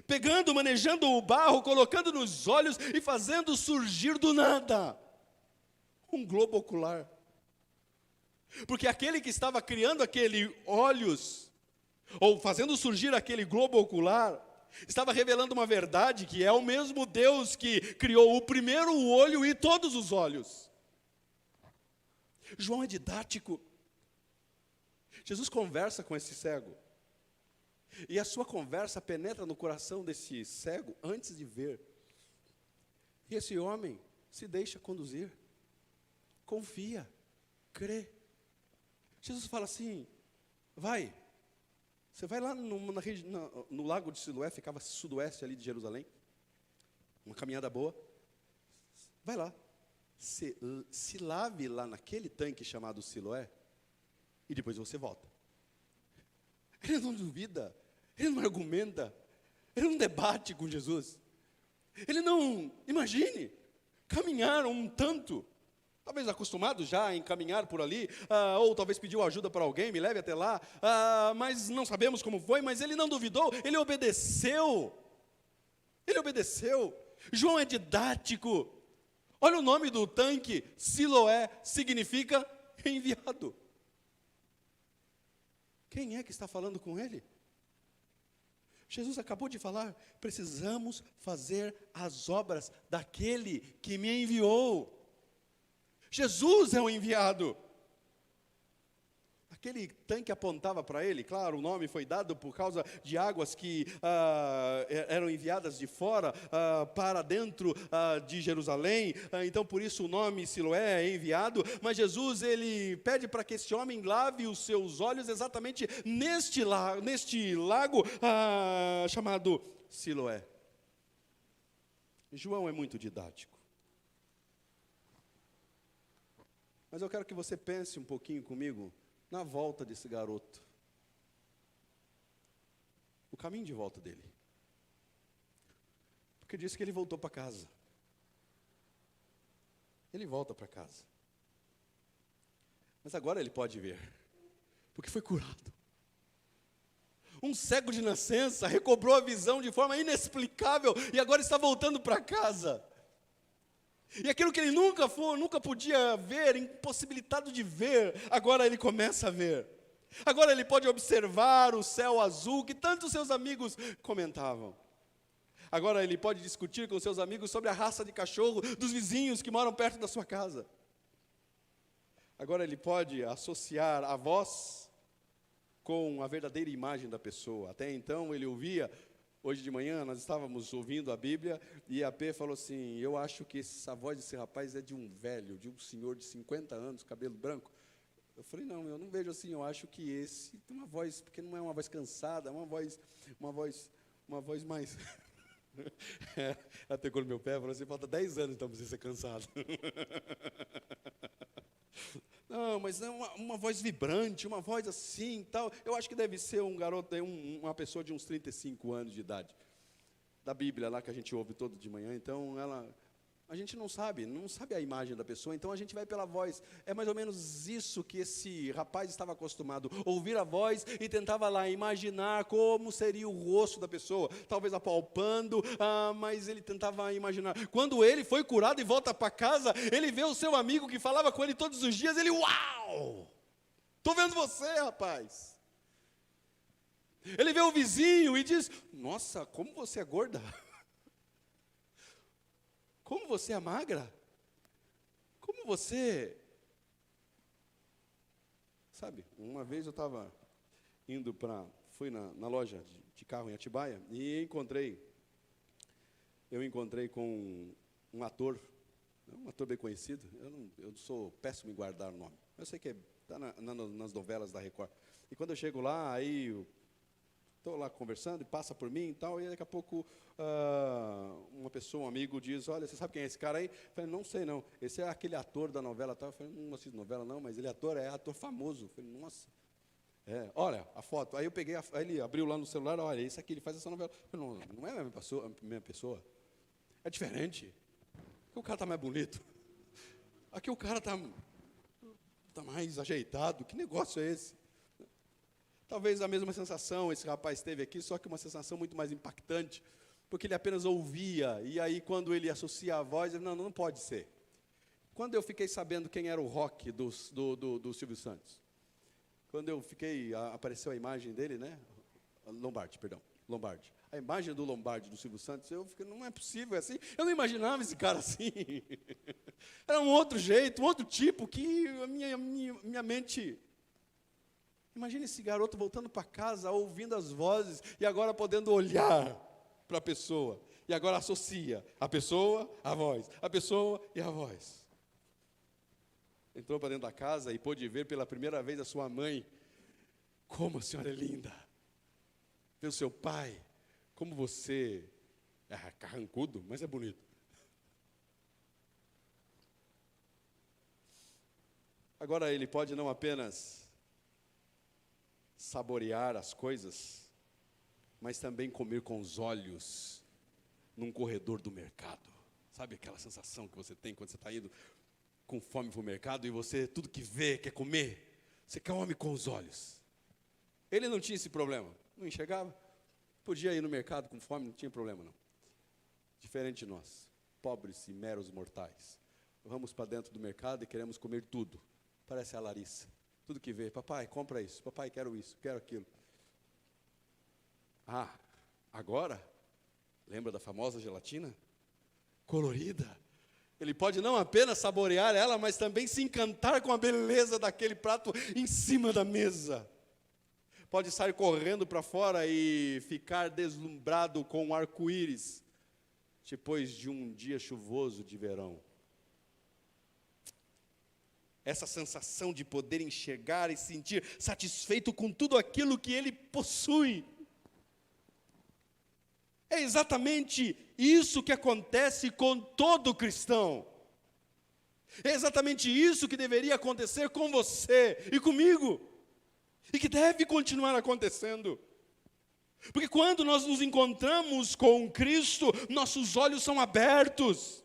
Pegando, manejando o barro, colocando nos olhos e fazendo surgir do nada um globo ocular. Porque aquele que estava criando aquele olhos, ou fazendo surgir aquele globo ocular, estava revelando uma verdade, que é o mesmo Deus que criou o primeiro olho e todos os olhos. João é didático. Jesus conversa com esse cego. E a sua conversa penetra no coração desse cego antes de ver. E esse homem se deixa conduzir. Confia, crê. Jesus fala assim, vai. Você vai lá no lago de Siloé, ficava sudoeste ali de Jerusalém. Uma caminhada boa. Vai lá. Se lave lá naquele tanque chamado Siloé. E depois você volta. Ele não duvida. Ele não argumenta. Ele não debate com Jesus. Ele não, imagine, caminharam um tanto. Talvez acostumado já em caminhar por ali, ou talvez pediu ajuda para alguém, me leve até lá, mas não sabemos como foi, mas ele não duvidou, ele obedeceu. Ele obedeceu. João é didático. Olha o nome do tanque, Siloé, significa enviado. Quem é que está falando com ele? Jesus acabou de falar, precisamos fazer as obras daquele que me enviou. Jesus é o enviado. Aquele tanque apontava para ele, claro, o nome foi dado por causa de águas que eram enviadas de fora para dentro de Jerusalém, então por isso o nome Siloé é enviado, mas Jesus, ele pede para que esse homem lave os seus olhos exatamente neste lago chamado Siloé. João é muito didático. Mas eu quero que você pense um pouquinho comigo na volta desse garoto. O caminho de volta dele. Porque disse que ele voltou para casa. Ele volta para casa. Mas agora ele pode ver. Porque foi curado. Um cego de nascença recobrou a visão de forma inexplicável e agora está voltando para casa. E aquilo que ele nunca podia ver, impossibilitado de ver, agora ele começa a ver. Agora ele pode observar o céu azul que tantos seus amigos comentavam. Agora ele pode discutir com seus amigos sobre a raça de cachorro dos vizinhos que moram perto da sua casa. Agora ele pode associar a voz com a verdadeira imagem da pessoa. Até então ele ouvia. Hoje de manhã nós estávamos ouvindo a Bíblia e a P falou assim, eu acho que essa voz desse rapaz é de um velho, de um senhor de 50 anos, cabelo branco. Eu falei, não, eu não vejo assim, eu acho que esse tem uma voz, porque não é uma voz cansada, é uma voz mais... Ela pegou no meu pé e falou assim, falta 10 anos então para você ser cansado. Não, mas é uma voz vibrante, uma voz assim, tal. Eu acho que deve ser um garoto, uma pessoa de uns 35 anos de idade. Da Bíblia lá que a gente ouve todo de manhã. Então, a gente não sabe a imagem da pessoa, então a gente vai pela voz. É mais ou menos isso que esse rapaz estava acostumado. Ouvir a voz e tentava lá imaginar como seria o rosto da pessoa. Talvez apalpando, mas ele tentava imaginar. Quando ele foi curado e volta para casa, ele vê o seu amigo que falava com ele todos os dias, ele, uau! Estou vendo você, rapaz. Ele vê o vizinho e diz: nossa, como você é gorda. Como você é magra. Como você... Sabe, uma vez eu estava fui na loja de carro em Atibaia e eu encontrei com um ator bem conhecido. Eu sou péssimo em guardar o nome. Eu sei que está nas novelas da Record. E quando eu chego lá, aí estou lá conversando e passa por mim e tal, e daqui a pouco uma pessoa, um amigo, diz: olha, você sabe quem é esse cara aí? Eu falei: não sei não, esse é aquele ator da novela tal. Eu falei: não assisto novela não, mas ele é ator famoso. Eu falei: nossa, olha a foto. Aí eu peguei, aí ele abriu lá no celular: olha, esse aqui, ele faz essa novela. Eu falei: não é a mesma pessoa, é diferente. Aqui o cara está mais bonito, aqui o cara está mais ajeitado, que negócio é esse? Talvez a mesma sensação esse rapaz teve aqui, só que uma sensação muito mais impactante, porque ele apenas ouvia, e aí quando ele associa a voz, ele, não pode ser. Quando eu fiquei sabendo quem era o Rock do Silvio Santos, apareceu a imagem dele, né? Lombardi. A imagem do Lombardi, do Silvio Santos, eu fiquei: não é possível assim. Eu não imaginava esse cara assim. Era um outro jeito, um outro tipo, que a minha mente... Imagina esse garoto voltando para casa, ouvindo as vozes, e agora podendo olhar para a pessoa. E agora associa a pessoa, a voz, a pessoa e a voz. Entrou para dentro da casa e pôde ver pela primeira vez a sua mãe. Como a senhora é linda. Ver o seu pai. Como você é carrancudo, mas é bonito. Agora ele pode não apenas saborear as coisas, mas também comer com os olhos num corredor do mercado. Sabe aquela sensação que você tem quando você está indo com fome para o mercado e você, tudo que vê, quer comer, você come com os olhos. Ele não tinha esse problema, não enxergava, podia ir no mercado com fome, não tinha problema não. Diferente de nós, pobres e meros mortais. Vamos para dentro do mercado e queremos comer tudo. Parece a Larissa. Tudo que vê: papai, compra isso, papai, quero isso, quero aquilo. Agora, lembra da famosa gelatina? Colorida. Ele pode não apenas saborear ela, mas também se encantar com a beleza daquele prato em cima da mesa. Pode sair correndo para fora e ficar deslumbrado com o arco-íris, depois de um dia chuvoso de verão. Essa sensação de poder enxergar e sentir satisfeito com tudo aquilo que ele possui. É exatamente isso que acontece com todo cristão. É exatamente isso que deveria acontecer com você e comigo. E que deve continuar acontecendo. Porque quando nós nos encontramos com Cristo, nossos olhos são abertos.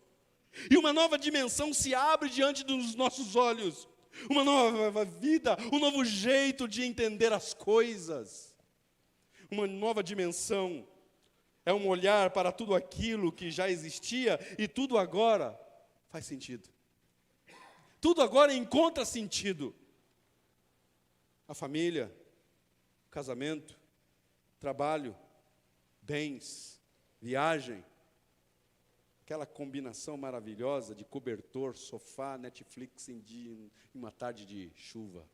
E uma nova dimensão se abre diante dos nossos olhos. Uma nova vida, um novo jeito de entender as coisas. Uma nova dimensão. É um olhar para tudo aquilo que já existia e tudo agora faz sentido. Tudo agora encontra sentido. A família, o casamento, trabalho, bens, viagem. Aquela combinação maravilhosa de cobertor, sofá, Netflix em uma tarde de chuva.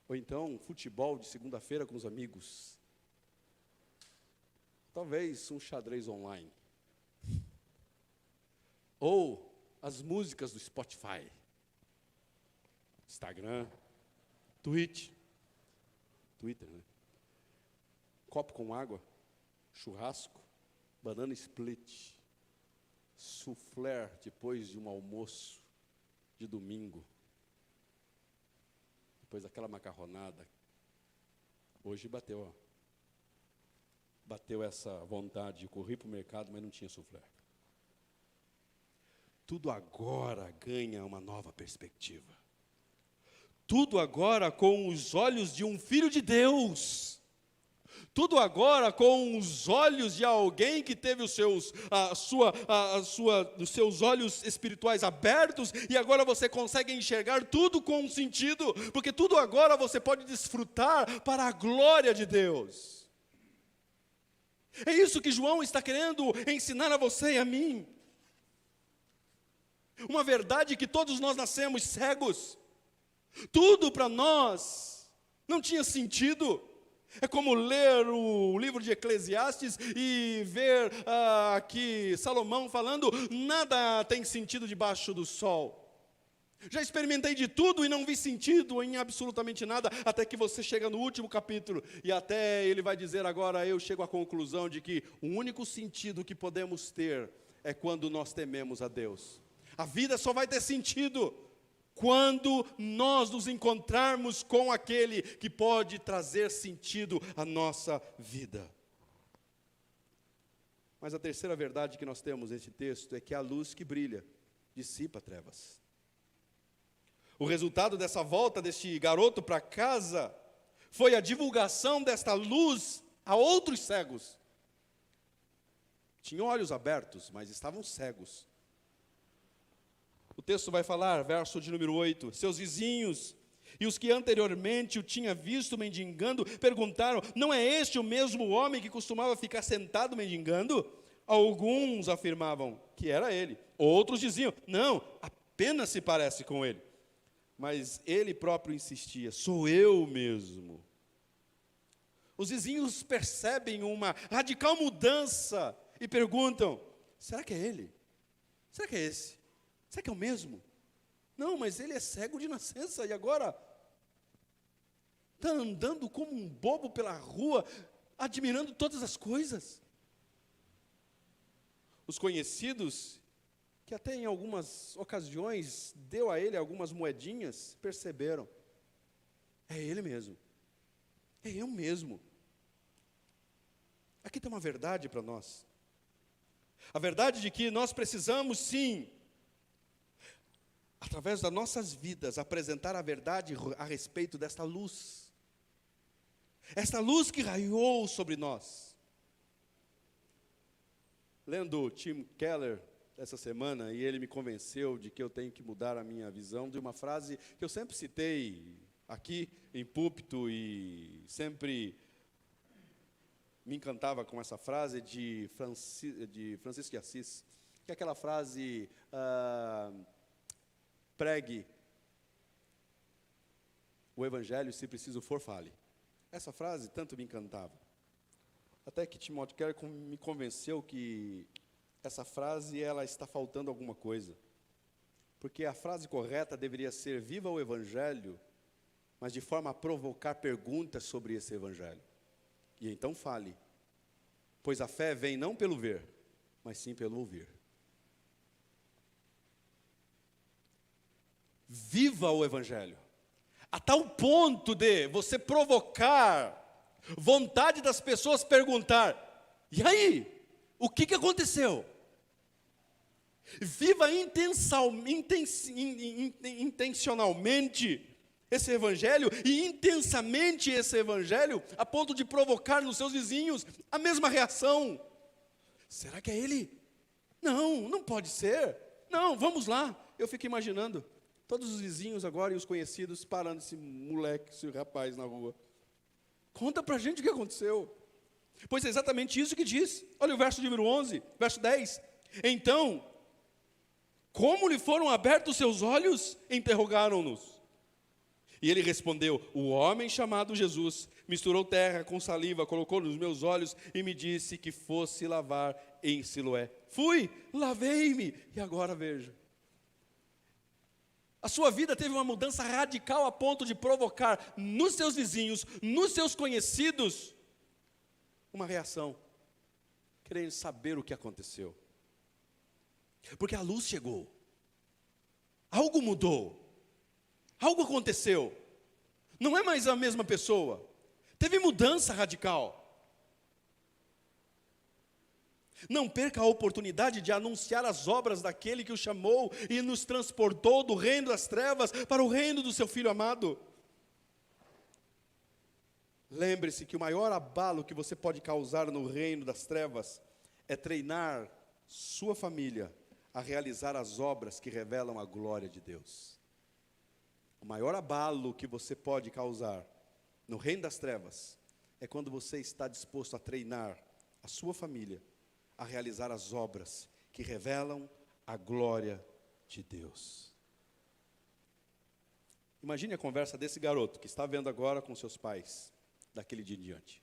Ou então, futebol de segunda-feira com os amigos. Talvez um xadrez online. Ou as músicas do Spotify. Instagram, Twitter, né? Copo com água, churrasco, banana split, soufflé depois de um almoço de domingo, depois daquela macarronada. Hoje bateu essa vontade, corri para o mercado, mas não tinha soufflé. Tudo agora ganha uma nova perspectiva. Tudo agora com os olhos de um filho de Deus. Tudo agora com os olhos de alguém que teve os seus olhos espirituais abertos, e agora você consegue enxergar tudo com um sentido, porque tudo agora você pode desfrutar para a glória de Deus. É isso que João está querendo ensinar a você e a mim. Uma verdade que todos nós nascemos cegos. Tudo para nós não tinha sentido. É como ler o livro de Eclesiastes e ver aqui Salomão falando: nada tem sentido debaixo do sol. Já experimentei de tudo e não vi sentido em absolutamente nada, até que você chega no último capítulo, e até ele vai dizer agora, eu chego à conclusão de que o único sentido que podemos ter é quando nós tememos a Deus. A vida só vai ter sentido quando nós nos encontrarmos com aquele que pode trazer sentido à nossa vida. Mas a terceira verdade que nós temos nesse texto é que a luz que brilha dissipa trevas. O resultado dessa volta deste garoto para casa foi a divulgação desta luz a outros cegos. Tinham olhos abertos, mas estavam cegos. O texto vai falar, verso de número 8, seus vizinhos e os que anteriormente o tinham visto mendigando, perguntaram, não é este o mesmo homem que costumava ficar sentado mendigando? Alguns afirmavam que era ele, outros diziam, não, apenas se parece com ele. Mas ele próprio insistia, sou eu mesmo. Os vizinhos percebem uma radical mudança e perguntam, será que é ele? Será que é esse? Será que é o mesmo? Não, mas ele é cego de nascença e agora está andando como um bobo pela rua, admirando todas as coisas. Os conhecidos, que até em algumas ocasiões deu a ele algumas moedinhas, perceberam, é ele mesmo, é eu mesmo. Aqui tem uma verdade para nós, a verdade de que nós precisamos sim, através das nossas vidas, apresentar a verdade a respeito desta luz, esta luz que raiou sobre nós. Lendo Tim Keller essa semana, e ele me convenceu de que eu tenho que mudar a minha visão de uma frase que eu sempre citei aqui em púlpito e sempre me encantava com essa frase de Francisco de Assis, que é aquela frase, pregue o evangelho, se preciso for, fale. Essa frase tanto me encantava. Até que Timóteo Keller me convenceu que essa frase, ela está faltando alguma coisa. Porque a frase correta deveria ser, viva o evangelho, mas de forma a provocar perguntas sobre esse evangelho. E então fale, pois a fé vem não pelo ver, mas sim pelo ouvir. Viva o evangelho, a tal ponto de você provocar vontade das pessoas perguntar, e aí, o que aconteceu? Viva intencionalmente esse evangelho e intensamente esse evangelho, a ponto de provocar nos seus vizinhos a mesma reação. Será que é ele? Não, não pode ser. Não, vamos lá. Eu fico imaginando todos os vizinhos agora e os conhecidos parando esse moleque, esse rapaz na rua. Conta pra gente o que aconteceu. Pois é exatamente isso que diz. Olha o verso número 11, verso 10. Então, como lhe foram abertos seus olhos? Interrogaram-nos. E ele respondeu, o homem chamado Jesus misturou terra com saliva, colocou nos meus olhos e me disse que fosse lavar em Siloé. Fui, lavei-me e agora vejo. A sua vida teve uma mudança radical a ponto de provocar nos seus vizinhos, nos seus conhecidos, uma reação, querendo saber o que aconteceu. Porque a luz chegou, algo mudou, algo aconteceu, não é mais a mesma pessoa, teve mudança radical. Não perca a oportunidade de anunciar as obras daquele que o chamou e nos transportou do reino das trevas para o reino do seu Filho amado. Lembre-se que o maior abalo que você pode causar no reino das trevas é treinar sua família a realizar as obras que revelam a glória de Deus. O maior abalo que você pode causar no reino das trevas é quando você está disposto a treinar a sua família a realizar as obras que revelam a glória de Deus. Imagine a conversa desse garoto que está vendo agora com seus pais, daquele dia em diante.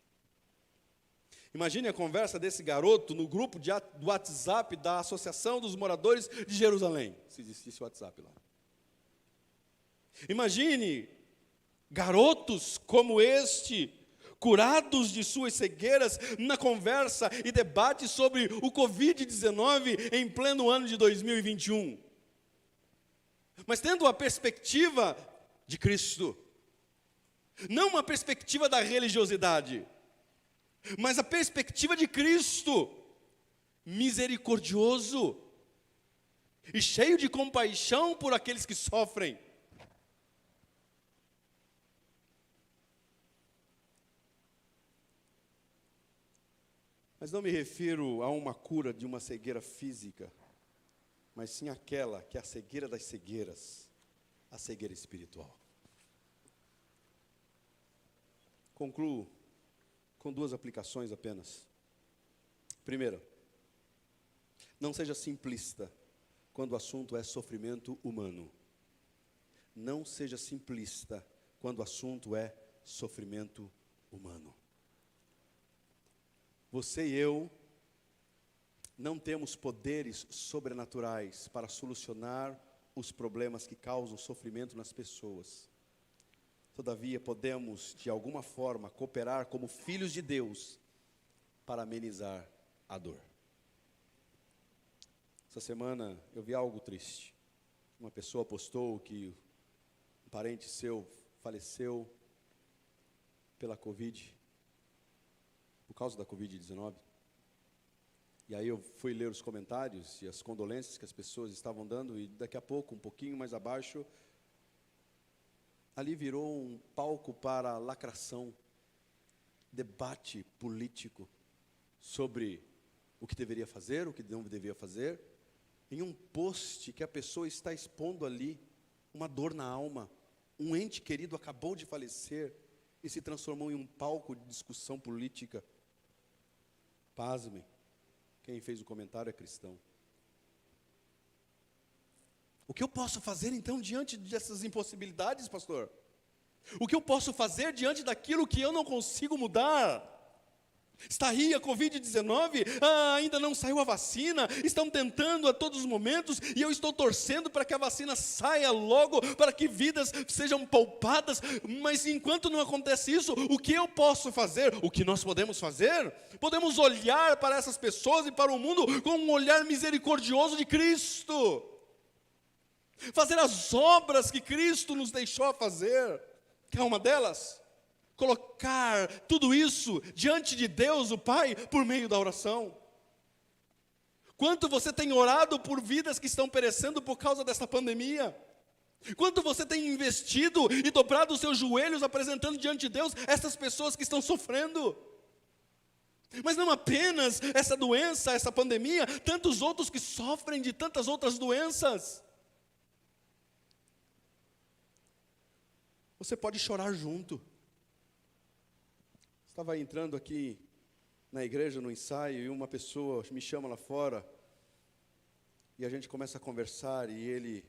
Imagine a conversa desse garoto no grupo do WhatsApp da Associação dos Moradores de Jerusalém, se existisse WhatsApp lá. Imagine garotos como este, curados de suas cegueiras, na conversa e debate sobre o Covid-19 em pleno ano de 2021. Mas tendo a perspectiva de Cristo, não uma perspectiva da religiosidade, mas a perspectiva de Cristo, misericordioso e cheio de compaixão por aqueles que sofrem. Mas não me refiro a uma cura de uma cegueira física, mas sim aquela que é a cegueira das cegueiras, a cegueira espiritual. Concluo com duas aplicações apenas. Primeira, não seja simplista quando o assunto é sofrimento humano. Não seja simplista quando o assunto é sofrimento humano. Você e eu não temos poderes sobrenaturais para solucionar os problemas que causam sofrimento nas pessoas. Todavia, podemos, de alguma forma, cooperar como filhos de Deus para amenizar a dor. Essa semana eu vi algo triste. Uma pessoa postou que um parente seu faleceu pela Covid, por causa da Covid-19. E aí eu fui ler os comentários e as condolências que as pessoas estavam dando, e daqui a pouco, um pouquinho mais abaixo, ali virou um palco para lacração, debate político sobre o que deveria fazer, o que não deveria fazer, em um post que a pessoa está expondo ali uma dor na alma. Um ente querido acabou de falecer e se transformou em um palco de discussão política. Pasmem, quem fez o comentário é cristão. O que eu posso fazer então diante dessas impossibilidades, pastor? O que eu posso fazer diante daquilo que eu não consigo mudar? Está aí a Covid-19, ainda não saiu a vacina, estão tentando a todos os momentos, e eu estou torcendo para que a vacina saia logo, para que vidas sejam poupadas, mas enquanto não acontece isso, o que eu posso fazer? O que nós podemos fazer? Podemos olhar para essas pessoas e para o mundo com um olhar misericordioso de Cristo, fazer as obras que Cristo nos deixou fazer. Quer uma delas? Colocar tudo isso diante de Deus, o Pai, por meio da oração. Quanto você tem orado por vidas que estão perecendo por causa dessa pandemia? Quanto você tem investido e dobrado os seus joelhos, apresentando diante de Deus essas pessoas que estão sofrendo? Mas não apenas essa doença, essa pandemia, tantos outros que sofrem de tantas outras doenças. Você pode chorar junto. Estava entrando aqui na igreja, no ensaio, e uma pessoa me chama lá fora, e a gente começa a conversar, e ele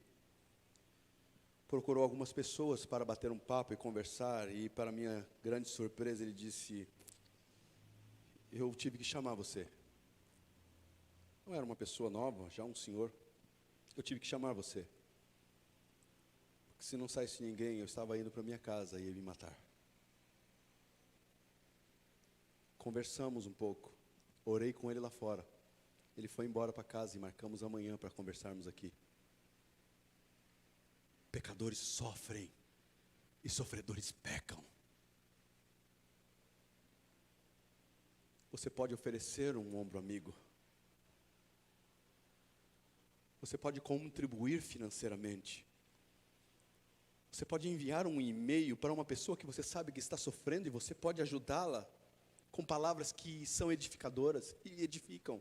procurou algumas pessoas para bater um papo e conversar, e para minha grande surpresa ele disse: eu tive que chamar você. Não era uma pessoa nova, já um senhor. Eu tive que chamar você. Porque se não saísse ninguém, eu estava indo para minha casa e ia me matar. Conversamos um pouco, orei com ele lá fora. Ele foi embora para casa e marcamos amanhã para conversarmos aqui. Pecadores sofrem e sofredores pecam. Você pode oferecer um ombro amigo. Você pode contribuir financeiramente. Você pode enviar um e-mail para uma pessoa que você sabe que está sofrendo e você pode ajudá-la com palavras que são edificadoras e edificam.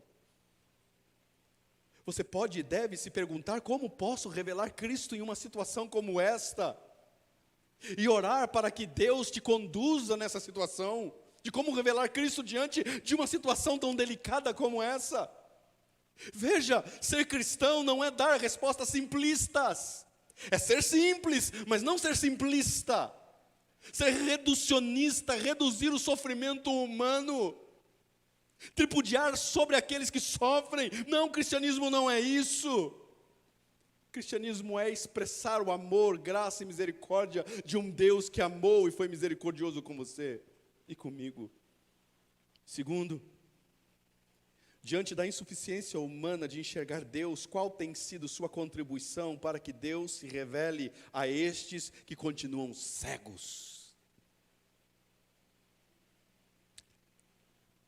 Você pode e deve se perguntar: como posso revelar Cristo em uma situação como esta? E orar para que Deus te conduza nessa situação, de como revelar Cristo diante de uma situação tão delicada como essa. Veja, ser cristão não é dar respostas simplistas, é ser simples, mas não ser simplista, ser reducionista, reduzir o sofrimento humano, tripudiar sobre aqueles que sofrem. Não, o cristianismo não é isso. O cristianismo é expressar o amor, graça e misericórdia de um Deus que amou e foi misericordioso com você e comigo. Segundo, diante da insuficiência humana de enxergar Deus, qual tem sido sua contribuição para que Deus se revele a estes que continuam cegos?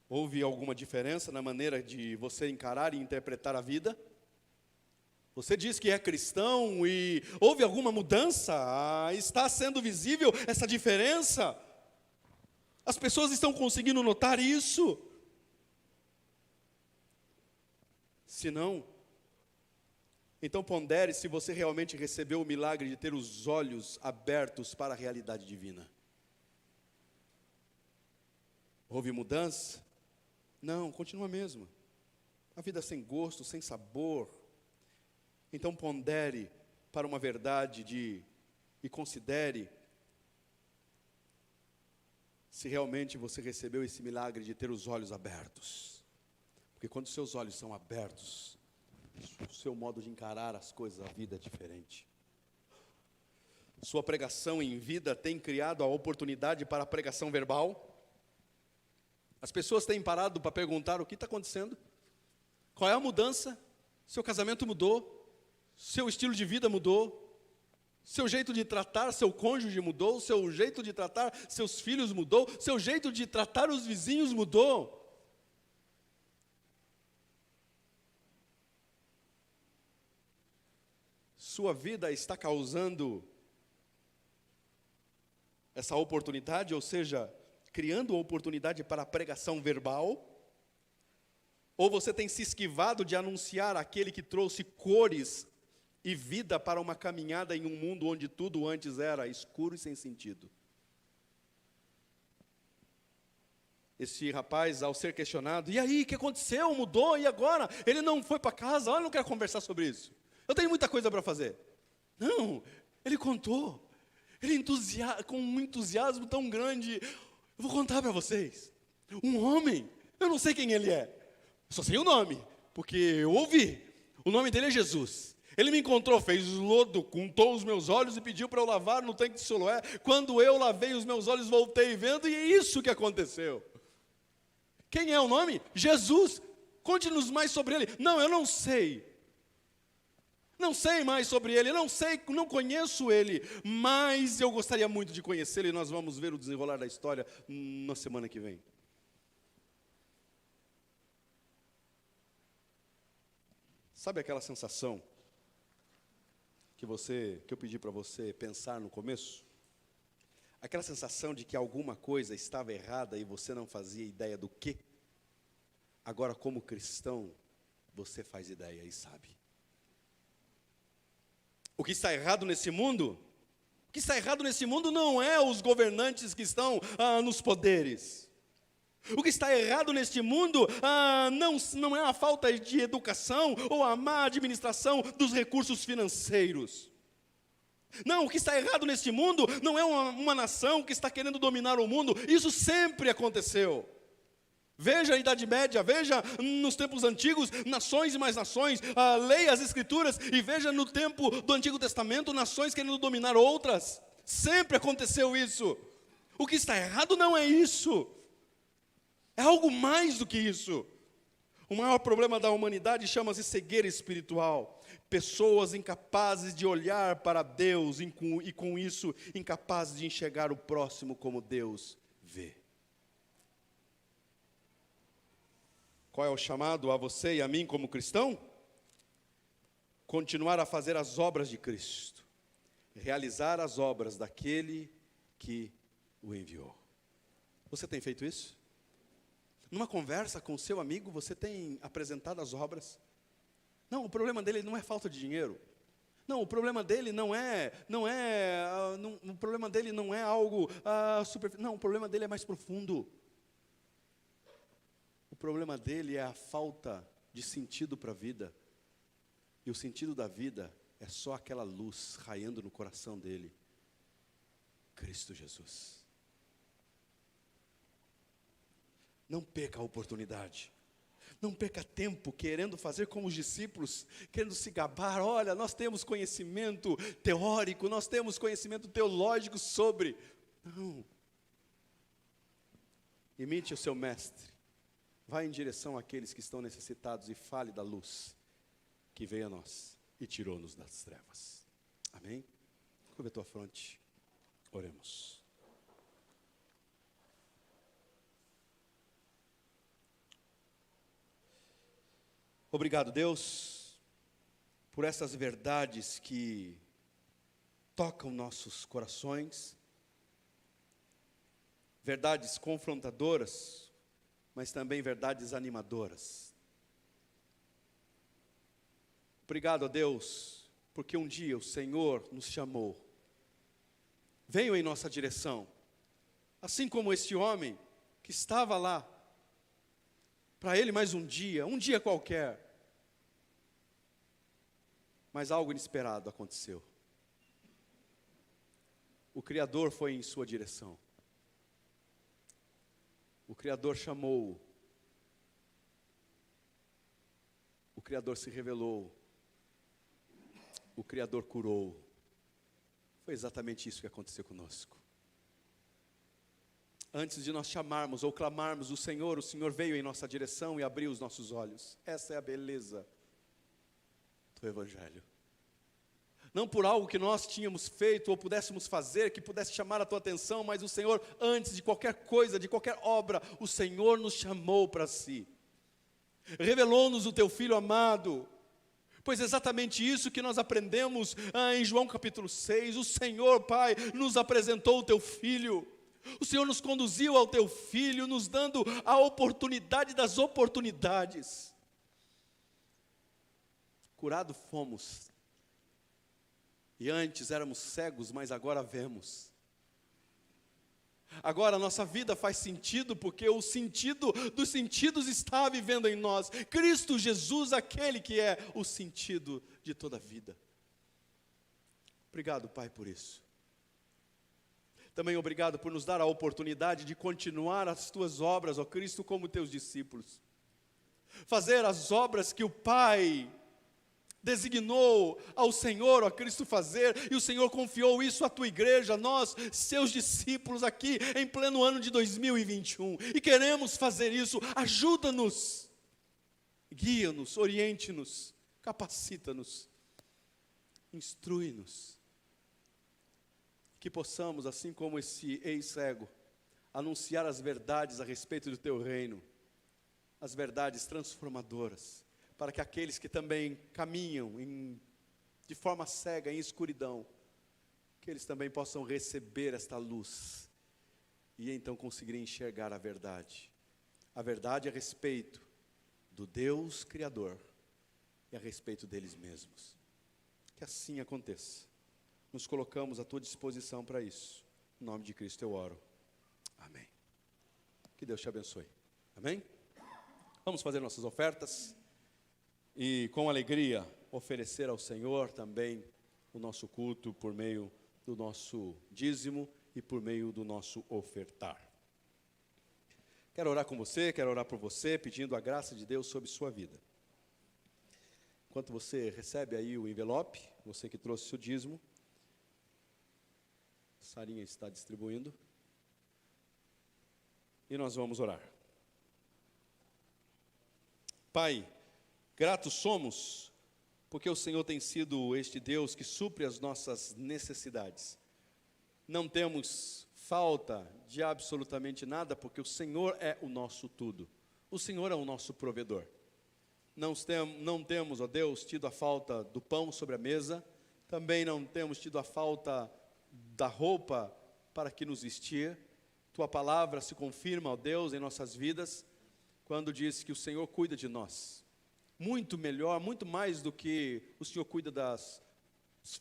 Houve alguma diferença na maneira de você encarar e interpretar a vida? Você diz que é cristão e houve alguma mudança? Está sendo visível essa diferença? As pessoas estão conseguindo notar isso? Se não, então pondere se você realmente recebeu o milagre de ter os olhos abertos para a realidade divina. Houve mudança? Não, continua a mesma. A vida sem gosto, sem sabor. Então pondere para uma verdade e considere se realmente você recebeu esse milagre de ter os olhos abertos. Porque quando seus olhos são abertos, o seu modo de encarar as coisas, a vida é diferente. Sua pregação em vida tem criado a oportunidade para a pregação verbal? As pessoas têm parado para perguntar: o que está acontecendo? Qual é a mudança? Seu casamento mudou? Seu estilo de vida mudou? Seu jeito de tratar seu cônjuge mudou? Seu jeito de tratar seus filhos mudou? Seu jeito de tratar os vizinhos mudou? Sua vida está causando essa oportunidade, ou seja, criando uma oportunidade para a pregação verbal? Ou você tem se esquivado de anunciar aquele que trouxe cores e vida para uma caminhada em um mundo onde tudo antes era escuro e sem sentido? Esse rapaz, ao ser questionado: e aí, o que aconteceu? Mudou? E agora? Ele não foi para casa? Eu não quero conversar sobre isso. Eu tenho muita coisa para fazer. Não, ele contou. Ele com um entusiasmo tão grande. Eu vou contar para vocês. Um homem, eu não sei quem ele é. Eu só sei o nome, porque eu ouvi. O nome dele é Jesus. Ele me encontrou, fez lodo, untou os meus olhos e pediu para eu lavar no tanque de Siloé. Quando eu lavei os meus olhos, voltei vendo, e é isso que aconteceu. Quem é o nome? Jesus. Conte-nos mais sobre ele. Não, eu não sei. Não sei mais sobre ele, não conheço ele, mas eu gostaria muito de conhecê-lo e nós vamos ver o desenrolar da história na semana que vem. Sabe aquela sensação que eu pedi para você pensar no começo? Aquela sensação de que alguma coisa estava errada e você não fazia ideia do quê? Agora, como cristão, você faz ideia e sabe. O que está errado nesse mundo? O que está errado nesse mundo não é os governantes que estão nos poderes. O que está errado neste mundo não é a falta de educação ou a má administração dos recursos financeiros. Não, o que está errado neste mundo não é uma nação que está querendo dominar o mundo. Isso sempre aconteceu. Veja a Idade Média, veja nos tempos antigos, nações e mais nações, leia as Escrituras e veja no tempo do Antigo Testamento, nações querendo dominar outras. Sempre aconteceu isso. O que está errado não é isso. É algo mais do que isso. O maior problema da humanidade chama-se cegueira espiritual. Pessoas incapazes de olhar para Deus e com isso incapazes de enxergar o próximo como Deus vê. Qual é o chamado a você e a mim como cristão? Continuar a fazer as obras de Cristo. realizar as obras daquele que o enviou. Você tem feito isso? Numa conversa com o seu amigo, você tem apresentado as obras? Não, o problema dele não é falta de dinheiro. Não, o problema dele o problema dele não é algo superficial. Não, o problema dele é mais profundo. O problema dele é a falta de sentido para a vida. E o sentido da vida é só aquela luz raiando no coração dele. Cristo Jesus. Não perca a oportunidade. Não perca tempo querendo fazer como os discípulos, querendo se gabar. Olha, nós temos conhecimento teórico, nós temos conhecimento teológico sobre. Não. Imite o seu mestre. Vá em direção àqueles que estão necessitados e fale da luz que veio a nós e tirou-nos das trevas. Amém? Curva a tua fronte. Oremos. Obrigado, Deus, por essas verdades que tocam nossos corações, verdades confrontadoras, mas também verdades animadoras. Obrigado a Deus, porque um dia o Senhor nos chamou, veio em nossa direção, assim como este homem que estava lá, para ele mais um dia qualquer. Mas algo inesperado aconteceu. O Criador foi em sua direção. O Criador chamou-o. O Criador se revelou. O Criador curou. Foi exatamente isso que aconteceu conosco. Antes de nós chamarmos ou clamarmos o Senhor veio em nossa direção e abriu os nossos olhos. Essa é a beleza do Evangelho. Não por algo que nós tínhamos feito ou pudéssemos fazer, que pudesse chamar a tua atenção, mas o Senhor, antes de qualquer coisa, de qualquer obra, o Senhor nos chamou para si. Revelou-nos o teu Filho amado. Pois é exatamente isso que nós aprendemos em João capítulo 6. O Senhor, Pai, nos apresentou o teu Filho. O Senhor nos conduziu ao teu Filho, nos dando a oportunidade das oportunidades. Curado fomos. E antes éramos cegos, mas agora vemos. Agora a nossa vida faz sentido, porque o sentido dos sentidos está vivendo em nós. Cristo Jesus, aquele que é o sentido de toda a vida. Obrigado, Pai, por isso. Também obrigado por nos dar a oportunidade de continuar as tuas obras, ó Cristo, como teus discípulos. Fazer as obras que o Pai designou ao Senhor, ó Cristo, fazer, e o Senhor confiou isso à tua igreja, nós, seus discípulos aqui, em pleno ano de 2021, e queremos fazer isso. Ajuda-nos, guia-nos, oriente-nos, capacita-nos, instrui-nos, que possamos, assim como esse ex-cego, anunciar as verdades a respeito do teu reino, as verdades transformadoras, para que aqueles que também caminham de forma cega, em escuridão, que eles também possam receber esta luz, e então conseguirem enxergar a verdade a respeito do Deus Criador, e a respeito deles mesmos. Que assim aconteça. Nos colocamos à tua disposição para isso. Em nome de Cristo eu oro. Amém. Que Deus te abençoe. Amém? Vamos fazer nossas ofertas. E com alegria oferecer ao Senhor também o nosso culto por meio do nosso dízimo e por meio do nosso ofertar. Quero orar com você, quero orar por você, pedindo a graça de Deus sobre sua vida. Enquanto você recebe aí o envelope, você que trouxe o dízimo, Sarinha está distribuindo. E nós vamos orar. Pai, gratos somos, porque o Senhor tem sido este Deus que supre as nossas necessidades. Não temos falta de absolutamente nada, porque o Senhor é o nosso tudo. O Senhor é o nosso provedor. Não temos, ó Deus, tido a falta do pão sobre a mesa, também não temos tido a falta da roupa para que nos vestir. Tua palavra se confirma, ó Deus, em nossas vidas, quando diz que o Senhor cuida de nós. Muito melhor, muito mais do que o Senhor cuida das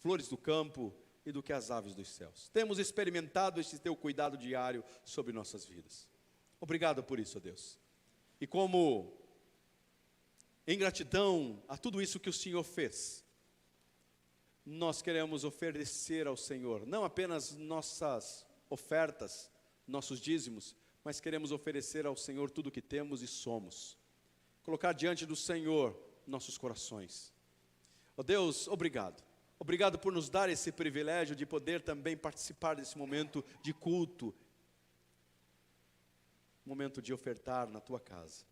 flores do campo e do que as aves dos céus. Temos experimentado esse teu cuidado diário sobre nossas vidas. Obrigado por isso, ó Deus. E como em gratidão a tudo isso que o Senhor fez, nós queremos oferecer ao Senhor, não apenas nossas ofertas, nossos dízimos, mas queremos oferecer ao Senhor tudo o que temos e somos. Colocar diante do Senhor nossos corações. Ó Deus, obrigado. Obrigado por nos dar esse privilégio de poder também participar desse momento de culto. Momento de ofertar na tua casa.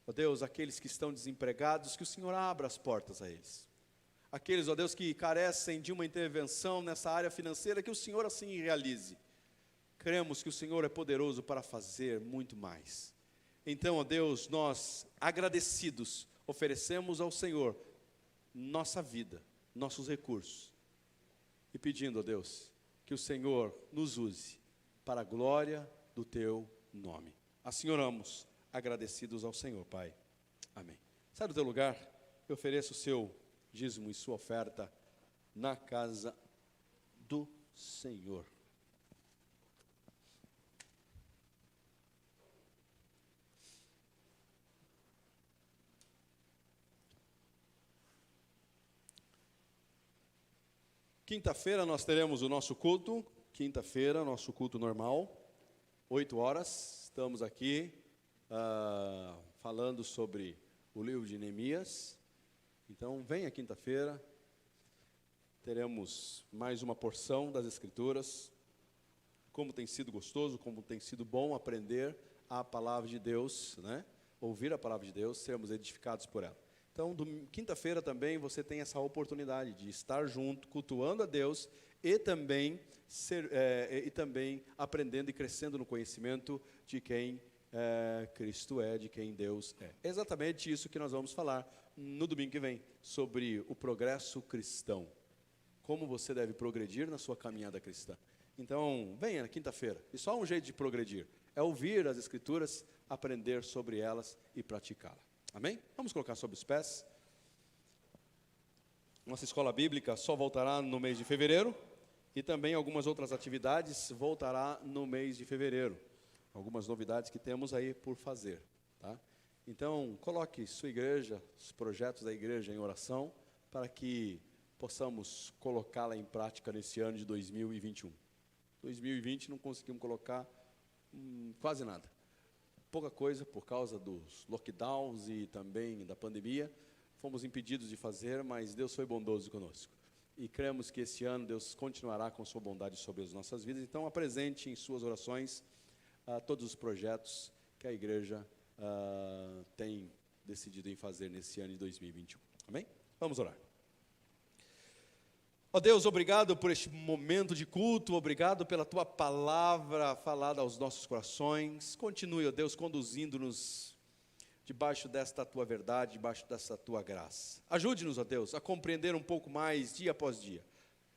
Ó Deus, aqueles que estão desempregados, que o Senhor abra as portas a eles. Aqueles, ó Deus, que carecem de uma intervenção nessa área financeira, que o Senhor assim realize. Cremos que o Senhor é poderoso para fazer muito mais. Então, ó Deus, nós, agradecidos, oferecemos ao Senhor nossa vida, nossos recursos. E pedindo, ó Deus, que o Senhor nos use para a glória do teu nome. Assim oramos, agradecidos ao Senhor, Pai. Amém. Sai do teu lugar e ofereça o seu dízimo e sua oferta na casa do Senhor. Quinta-feira nós teremos o nosso culto. Quinta-feira, nosso culto normal, 8 horas. Estamos aqui falando sobre o livro de Neemias. Então, venha quinta-feira, teremos mais uma porção das Escrituras. Como tem sido gostoso, como tem sido bom aprender a palavra de Deus, né? Ouvir a palavra de Deus, sermos edificados por ela. Então, quinta-feira também você tem essa oportunidade de estar junto, cultuando a Deus e também, aprendendo e crescendo no conhecimento de quem Cristo é, de quem Deus é. É exatamente isso que nós vamos falar no domingo que vem, sobre o progresso cristão. Como você deve progredir na sua caminhada cristã. Então, venha na quinta-feira. E só um jeito de progredir é ouvir as Escrituras, aprender sobre elas e praticá-las. Amém? Vamos colocar sobre os pés. Nossa escola bíblica só voltará no mês de fevereiro. E também algumas outras atividades voltará no mês de fevereiro. Algumas novidades que temos aí por fazer, tá? Então, coloque sua igreja, os projetos da igreja em oração, para que possamos colocá-la em prática nesse ano de 2021. 2020 não conseguimos colocar quase nada. Pouca coisa por causa dos lockdowns e também da pandemia. Fomos impedidos de fazer, mas Deus foi bondoso conosco. E cremos que esse ano Deus continuará com sua bondade sobre as nossas vidas. Então, apresente em suas orações todos os projetos que a igreja tem decidido em fazer nesse ano de 2021. Amém? Vamos orar. Ó Deus, obrigado por este momento de culto, obrigado pela Tua palavra falada aos nossos corações. Continue, ó Deus, conduzindo-nos debaixo desta Tua verdade, debaixo desta Tua graça. Ajude-nos, ó Deus, a compreender um pouco mais, dia após dia.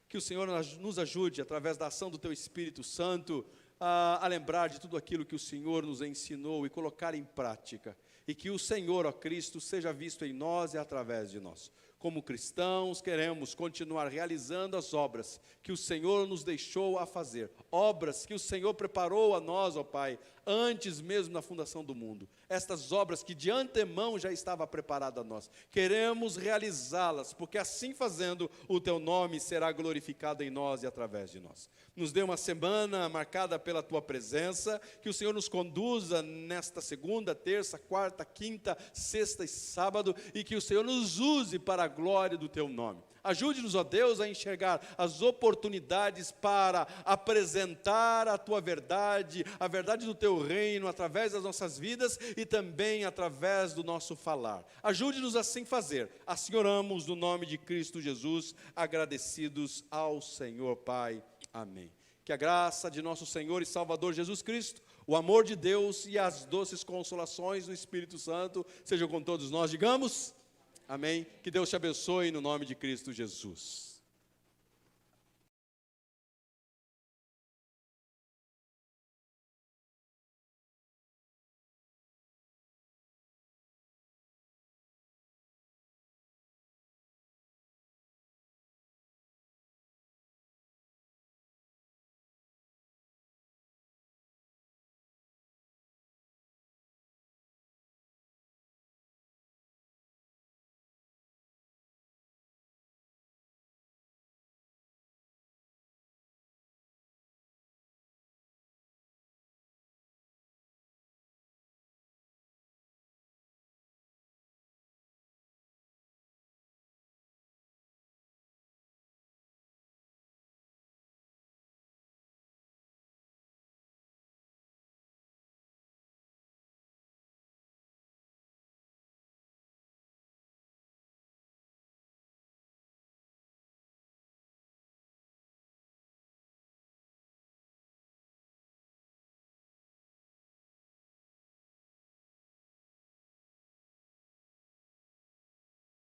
Que o Senhor nos ajude, através da ação do Teu Espírito Santo, a lembrar de tudo aquilo que o Senhor nos ensinou e colocar em prática. E que o Senhor, ó Cristo, seja visto em nós e através de nós. Como cristãos, queremos continuar realizando as obras que o Senhor nos deixou a fazer. Obras que o Senhor preparou a nós, ó Pai, antes mesmo da fundação do mundo. Estas obras que de antemão já estava preparada a nós. Queremos realizá-las, porque assim fazendo, o Teu nome será glorificado em nós e através de nós. Nos dê uma semana marcada pela Tua presença, que o Senhor nos conduza nesta segunda, terça, quarta, quinta, sexta e sábado, e que o Senhor nos use para a glória do Teu nome. Ajude-nos, ó Deus, a enxergar as oportunidades para apresentar a Tua verdade, a verdade do Teu reino, através das nossas vidas e também através do nosso falar. Ajude-nos assim fazer. Assim oramos no nome de Cristo Jesus, agradecidos ao Senhor Pai. Amém. Que a graça de nosso Senhor e Salvador Jesus Cristo, o amor de Deus e as doces consolações do Espírito Santo sejam com todos nós. Digamos... Amém? Que Deus te abençoe no nome de Cristo Jesus.